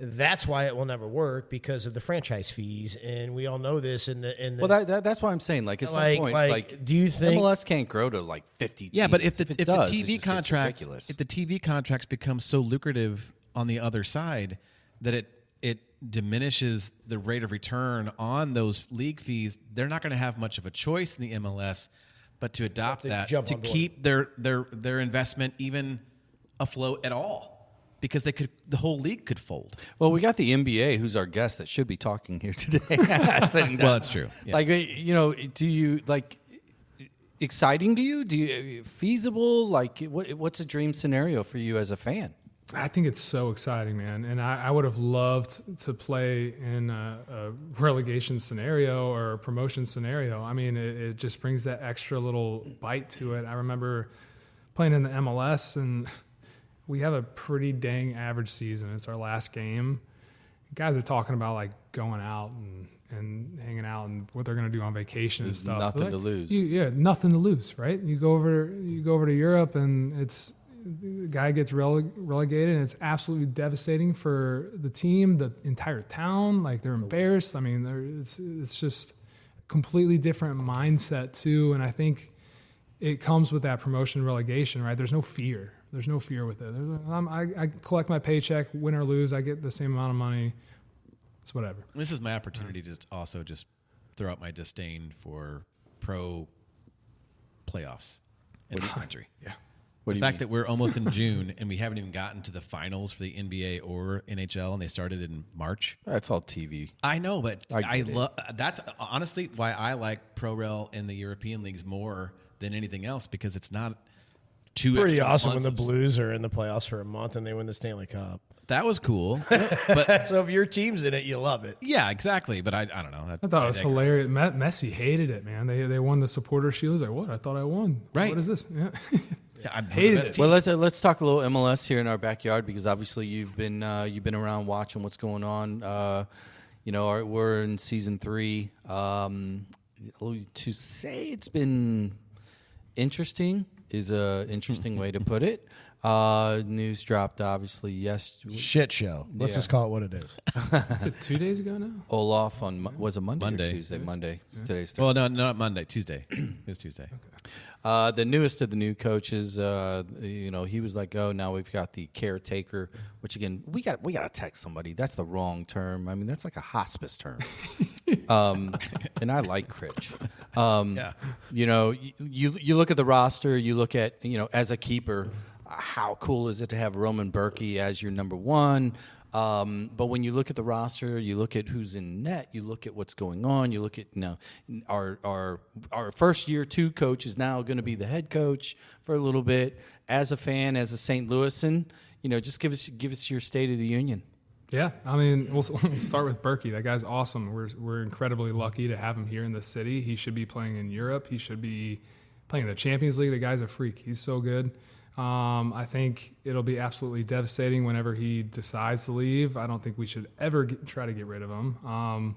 Speaker 3: That's why it will never work because of the franchise fees, and we all know this.
Speaker 2: Well, that's why I'm saying, like, at some point, like,
Speaker 3: do you think
Speaker 2: MLS can't grow to like 50 teams?
Speaker 1: Yeah, but if the
Speaker 2: does,
Speaker 1: TV contract, if the TV contracts become so lucrative on the other side that it diminishes the rate of return on those league fees, they're not going to have much of a choice in the MLS but to adopt that to keep their investment even afloat at all. Because the whole league could fold.
Speaker 2: Well, we got the NBA, who's our guest that should be talking here today.
Speaker 1: Well, that's true. Yeah.
Speaker 2: Like, do you like exciting to you? Do you feasible? Like, what's a dream scenario for you as a fan?
Speaker 5: I think it's so exciting, man. And I would have loved to play in a relegation scenario or a promotion scenario. I mean, it just brings that extra little bite to it. I remember playing in the MLS, and we have a pretty dang average season. It's our last game. Guys are talking about like going out and hanging out and what they're going to do on vacation and stuff.
Speaker 2: Nothing to lose.
Speaker 5: Nothing to lose, right? You go over to Europe, and the guy gets relegated, and it's absolutely devastating for the team, the entire town. Like, they're embarrassed. I mean, it's just a completely different mindset too. And I think it comes with that promotion relegation, right? There's no fear. There's no fear with it. I collect my paycheck, win or lose. I get the same amount of money. It's whatever.
Speaker 1: This is my opportunity to also just throw out my disdain for pro playoffs in this country.
Speaker 5: Yeah.
Speaker 1: The fact that we're almost in June and we haven't even gotten to the finals for the NBA or NHL, and they started in March.
Speaker 2: That's all TV.
Speaker 1: I know, but that's honestly why I like pro rel in the European leagues more than anything else, because it's not
Speaker 3: pretty awesome when the Blues are in the playoffs for a month and they win the Stanley Cup.
Speaker 1: That was cool. But
Speaker 3: so if your team's in it, you love it.
Speaker 1: Yeah, exactly. But I don't know.
Speaker 5: I thought it was hilarious. Messi hated it, man. They won the supporter shield. He's like, what? I thought I won.
Speaker 1: Right.
Speaker 5: What is this? Yeah.
Speaker 1: I
Speaker 5: hated it.
Speaker 2: Well, let's talk a little MLS here in our backyard, because obviously you've been around watching what's going on. We're in season 3. To say it's been interesting is a interesting way to put it. News dropped obviously yesterday.
Speaker 3: Shit show. Let's just call it what it is.
Speaker 5: Is it 2 days ago now?
Speaker 2: Olaf was it Monday or Tuesday? Monday.
Speaker 5: Yeah.
Speaker 2: Today's Thursday.
Speaker 1: Well, no, not Monday. Tuesday. It was Tuesday.
Speaker 2: Okay. The newest of the new coaches, he was like, "Oh, now we've got the caretaker." Which again, we got to text somebody. That's the wrong term. I mean, that's like a hospice term. And I like Critch.
Speaker 1: Yeah.
Speaker 2: You look at the roster. You look at as a keeper, how cool is it to have Roman Berkey as your number one? But when you look at the roster, you look at who's in net, you look at what's going on, you look at our first year 2 coach is now going to be the head coach for a little bit. As a fan, as a St. Louisan, just give us your State of the Union.
Speaker 5: Yeah, I mean, we'll start with Berkey. That guy's awesome. We're incredibly lucky to have him here in the city. He should be playing in Europe. He should be playing in the Champions League. The guy's a freak. He's so good. I think it'll be absolutely devastating whenever he decides to leave. I don't think we should ever try to get rid of him.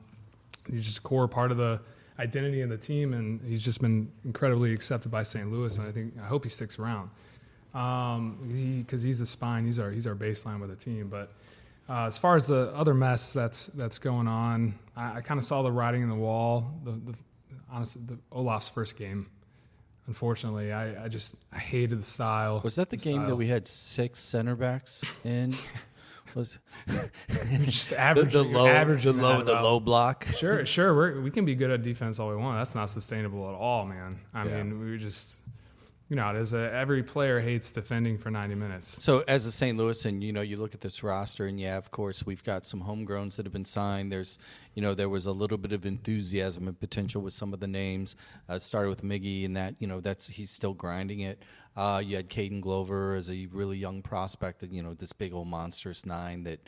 Speaker 5: He's just a core part of the identity in the team, and he's just been incredibly accepted by St. Louis, and I hope he sticks around because he's the spine. He's our baseline with the team. But as far as the other mess that's going on, I kind of saw the writing on the wall. Honestly, the Olaf's first game. Unfortunately, I hated the style.
Speaker 2: Was that the game that we had 6 center backs in? Was
Speaker 5: just average
Speaker 2: the low block?
Speaker 5: Sure. We can be good at defense all we want. That's not sustainable at all, man. I mean, we just. It is every player hates defending for 90 minutes.
Speaker 2: So as a St. Louis, and you look at this roster, and of course, we've got some homegrowns that have been signed. There's, there was a little bit of enthusiasm and potential with some of the names. It started with Miggy, and that, he's still grinding it. You had Caden Glover as a really young prospect, this big old monstrous 9 that,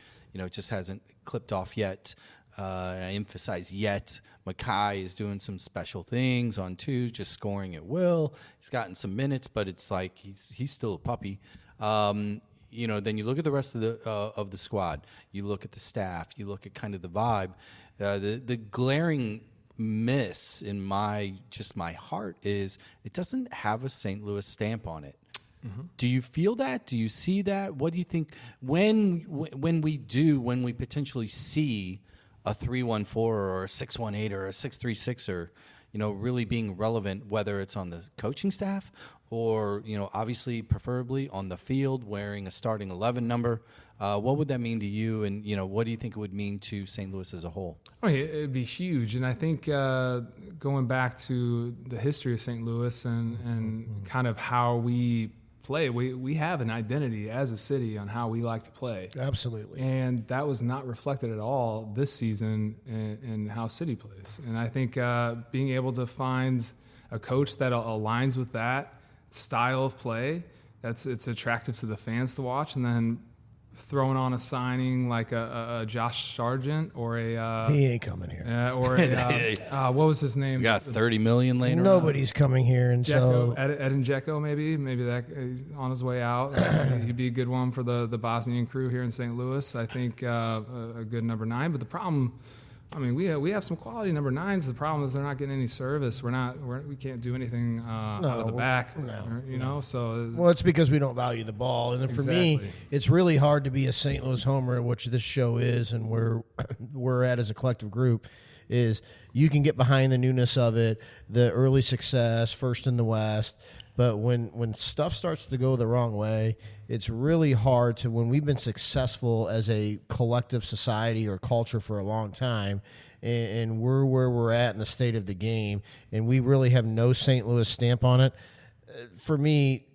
Speaker 2: just hasn't clipped off yet. And I emphasize yet. Mackay is doing some special things on 2, just scoring at will. He's gotten some minutes, but it's like he's still a puppy. Then you look at the rest of the squad. You look at the staff. You look at kind of the vibe. The glaring miss in my heart is it doesn't have a St. Louis stamp on it. Do you feel that? Do you see that? What do you think when we potentially see a 3-1-4 or a 6-1-8 or a 6-3-6er, really being relevant, whether it's on the coaching staff or, obviously preferably on the field wearing a starting 11 number? What would that mean to you? And, what do you think it would mean to St. Louis as a whole?
Speaker 5: I mean, it'd be huge. And I think going back to the history of St. Louis and kind of how we play, we have an identity as a city on how we like to play.
Speaker 3: Absolutely.
Speaker 5: And that was not reflected at all this season in how City plays. And I think being able to find a coach that aligns with that style of play, it's attractive to the fans to watch. And then throwing on a signing like a Josh Sargent or
Speaker 3: he ain't coming here.
Speaker 5: Or what was his name?
Speaker 2: We got $30 million later.
Speaker 3: Nobody's coming here, and so
Speaker 5: Edin Dzeko, maybe that he's on his way out. He'd be a good one for the Bosnian crew here in St. Louis. I think a good number 9. But the problem, I mean, we have some quality number 9s. The problem is they're not getting any service. We can't do anything out of the back. So
Speaker 3: well, it's because we don't value the ball. And for me, it's really hard to be a St. Louis homer, which this show is, and we're at as a collective group. Is you can get behind the newness of it, the early success, first in the West. But when stuff starts to go the wrong way, it's really hard to, when we've been successful as a collective society or culture for a long time, and we're where we're at in the state of the game, and we really have no St. Louis stamp on it, for me,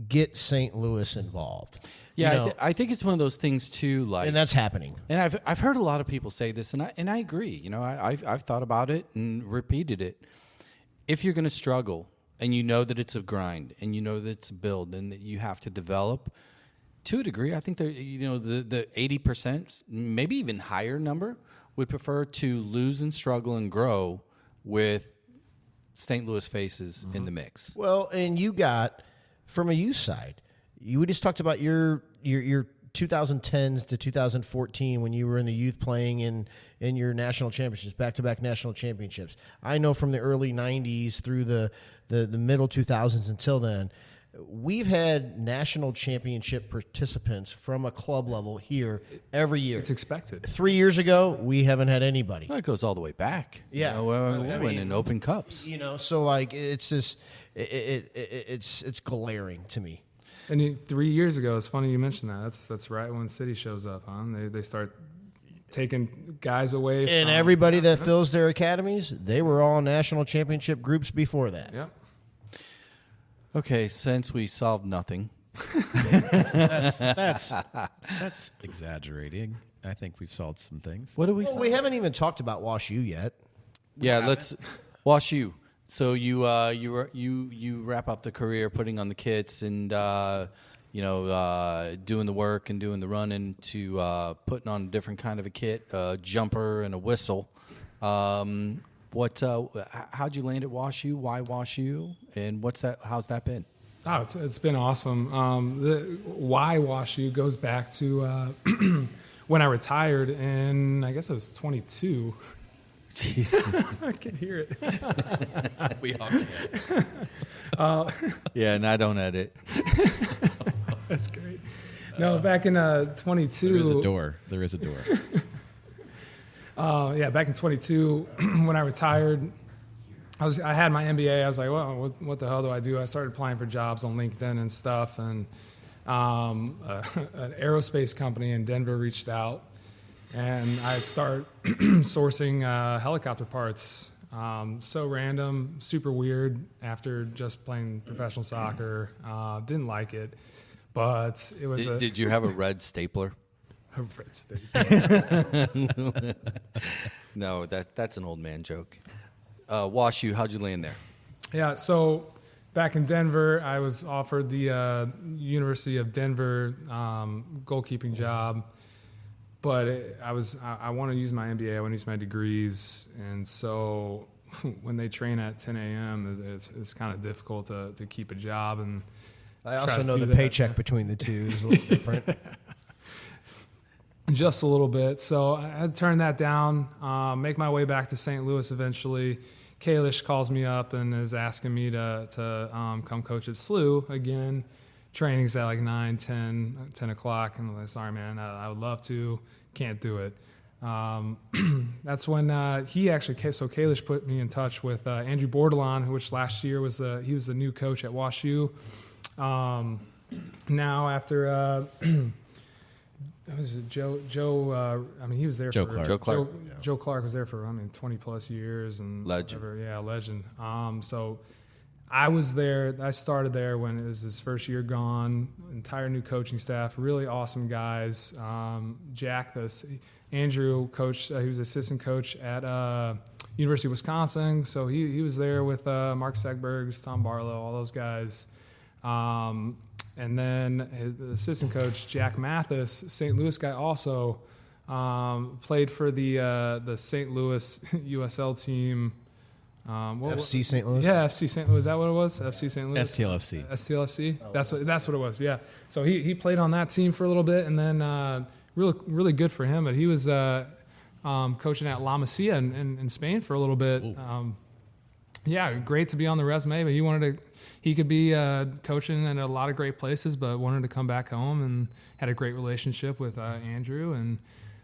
Speaker 3: get St. Louis involved.
Speaker 2: Yeah, I think it's one of those things too. Like,
Speaker 3: and that's happening.
Speaker 2: And I've heard a lot of people say this, and I agree. I've thought about it and repeated it. If you're going to struggle, and you know that it's a grind, and you know that it's a build, and that you have to develop, to a degree, I think the 80%, maybe even higher number, would prefer to lose and struggle and grow with St. Louis faces in the mix.
Speaker 3: Well, and you got, from a youth side, we just talked about your 2010s to 2014 when you were in the youth playing in your national championships, back-to-back national championships. I know from the early 90s through the middle 2000s until then, we've had national championship participants from a club level here every year.
Speaker 5: It's expected.
Speaker 3: 3 years ago, we haven't had anybody.
Speaker 2: Well, it goes all the way back.
Speaker 3: Yeah.
Speaker 2: We win in Open Cups.
Speaker 3: So like it's just it's glaring to me.
Speaker 5: And 3 years ago, it's funny you mentioned that. That's right when City shows up, huh? They start taking guys away.
Speaker 3: And everybody that fills their academies, they were all national championship groups before that.
Speaker 5: Yep.
Speaker 2: Okay, since we solved nothing.
Speaker 1: That's exaggerating. I think we've solved some things.
Speaker 2: What do we
Speaker 3: Well, we haven't even talked about Wash U yet.
Speaker 2: Yeah, let's Wash U. So you wrap up the career putting on the kits and doing the work and doing the running to putting on a different kind of a kit, a jumper and a whistle. How'd you land at Wash U? Why Wash U? And how's that been?
Speaker 5: Oh, it's been awesome. Why Wash U goes back to when I retired, and I guess I was 22.
Speaker 2: Jeez.
Speaker 5: I can hear it.
Speaker 1: We all can.
Speaker 2: Yeah, and I don't edit.
Speaker 5: That's great. No, back in 22.
Speaker 1: There is a door.
Speaker 5: Back in 22, when I retired, I had my MBA. I was like, well, what the hell do I do? I started applying for jobs on LinkedIn and stuff, and an aerospace company in Denver reached out, and I start sourcing helicopter parts. So random, super weird after just playing professional soccer. Didn't like it, but it was
Speaker 2: Did you have a red stapler? No, that's an old man joke. Wash U, how'd you land there?
Speaker 5: Yeah, so back in Denver, I was offered the University of Denver goalkeeping job, but I want to use my MBA, I want to use my degrees, and so when they train at 10 a.m., it's kind of difficult to keep a job. And
Speaker 3: I also know the paycheck between the two is a little different.
Speaker 5: Just a little bit. So I had to turn that down, make my way back to St. Louis eventually. Kalish calls me up and is asking me to come coach at SLU again trainings at like 9, 10 o'clock. And I'm like, sorry, man, I would love to, can't do it. That's when he actually came. So Kalish put me in touch with Andrew Bordelon, which last year he was the new coach at WashU. Now after was it Joe? I mean, he was there
Speaker 1: Joe
Speaker 5: for
Speaker 1: Clark.
Speaker 2: Joe Clark.
Speaker 5: Joe Clark was there for 20 plus years and
Speaker 2: Legend.
Speaker 5: whatever. Yeah, legend. So I was there. I started there when it was his first year gone. Entire new coaching staff, really awesome guys. Jack, Andrew, coach. He was assistant coach at University of Wisconsin. So he was there with Mark Segbergs, Tom Barlow, all those guys. And then his assistant coach, Jack Mathis, St. Louis guy, also played for the St. Louis USL team.
Speaker 3: FC St. Louis?
Speaker 5: Yeah, FC St. Louis. Is that what it was? FC St. Louis?
Speaker 1: STLFC.
Speaker 5: STLFC? That's what it was, yeah. So he played on that team for a little bit, and then really good for him. But he was coaching at La Masia in Spain for a little bit. Yeah, great to be on the resume, but he could be coaching in a lot of great places, but wanted to come back home and had a great relationship with Andrew. And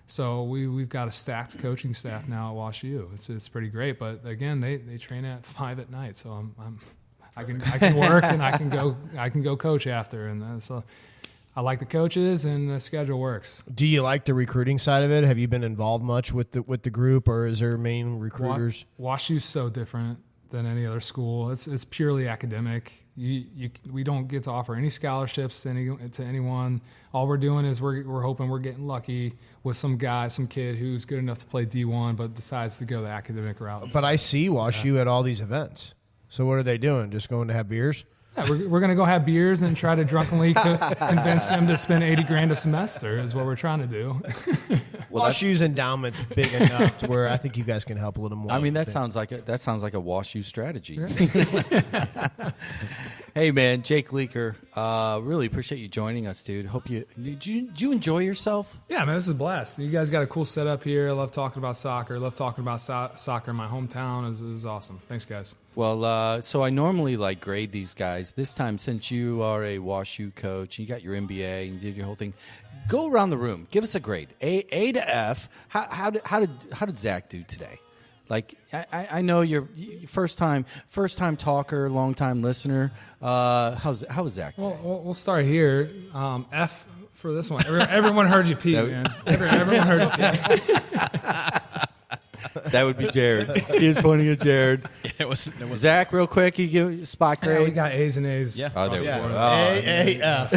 Speaker 5: so we've got a stacked coaching staff now at WashU. It's pretty great, but again, they train at 5 at night, so I can work and I can go coach after, and so I like the coaches and the schedule works.
Speaker 3: Do you like the recruiting side of it? Have you been involved much with the group, or is there main recruiters?
Speaker 5: WashU's so different than any other school. It's purely academic. We don't get to offer any scholarships to anyone. All we're doing is we're hoping we're getting lucky with some kid who's good enough to play D1 but decides to go the academic route.
Speaker 3: But I see WashU at all these events. So what are they doing? Just going to have beers?
Speaker 5: Yeah, we're going to go have beers and try to drunkenly convince them to spend $80,000 a semester is what we're trying to do.
Speaker 3: WashU's endowment's big enough to where I think you guys can help a little more.
Speaker 2: I mean, that sounds like a WashU strategy. Hey, man, Jake Leeker, really appreciate you joining us, dude. Did you enjoy yourself?
Speaker 5: Yeah, man, this is a blast. You guys got a cool setup here. I love talking about soccer. I love talking about soccer in my hometown. It was awesome. Thanks, guys.
Speaker 2: Well, so I normally grade these guys. This time, since you are a WashU coach, you got your MBA and you did your whole thing, go around the room. Give us a grade, A to F. How did Zach do today? Like, I know you're first time talker, long time listener. How was Zach today?
Speaker 5: Well, we'll start here. F for this one. Everyone heard you pee, man. Everyone heard you pee.
Speaker 2: That would be Jared. He is pointing at Jared.
Speaker 1: It was
Speaker 2: Zach, real quick, you give spot grade.
Speaker 5: Yeah, we got A's and A's.
Speaker 1: Yeah.
Speaker 2: Oh, there we go.
Speaker 3: A, F.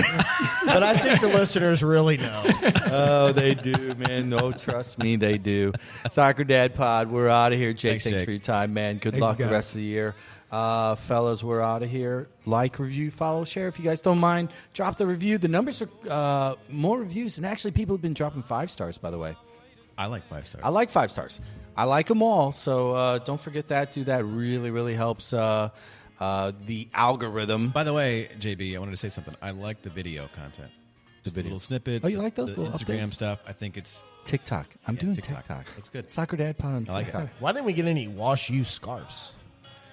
Speaker 3: But I think the listeners really know.
Speaker 2: Oh, they do, man. No, trust me, they do. Soccer Dad Pod, we're out of here. Jake, thanks
Speaker 1: Jake.
Speaker 2: for your time, man. Good luck the rest of the year. Fellas, we're out of here. Like, review, follow, share. If you guys don't mind, drop the review. The numbers are more reviews, and actually people have been dropping 5 stars, by the way.
Speaker 1: I like 5 stars.
Speaker 2: I like 5 stars. I like them all, so don't forget that. Do that. Really, really helps the algorithm.
Speaker 1: By the way, JB, I wanted to say something. I like the video content. Just the little snippets.
Speaker 2: Oh, you like those
Speaker 1: the
Speaker 2: little
Speaker 1: Instagram
Speaker 2: updates?
Speaker 1: stuff? I think it's
Speaker 2: TikTok. I'm doing
Speaker 1: TikTok.
Speaker 2: TikTok.
Speaker 1: Looks good.
Speaker 2: Soccer Dad Pod on
Speaker 1: I like
Speaker 2: TikTok.
Speaker 1: it.
Speaker 3: Why didn't we get any WashU scarves?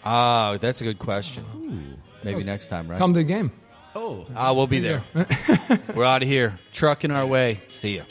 Speaker 2: Oh, that's a good question. Maybe next time, right?
Speaker 5: Come to the game.
Speaker 1: Oh,
Speaker 2: We'll be there. We're out of here. Trucking our way. See ya.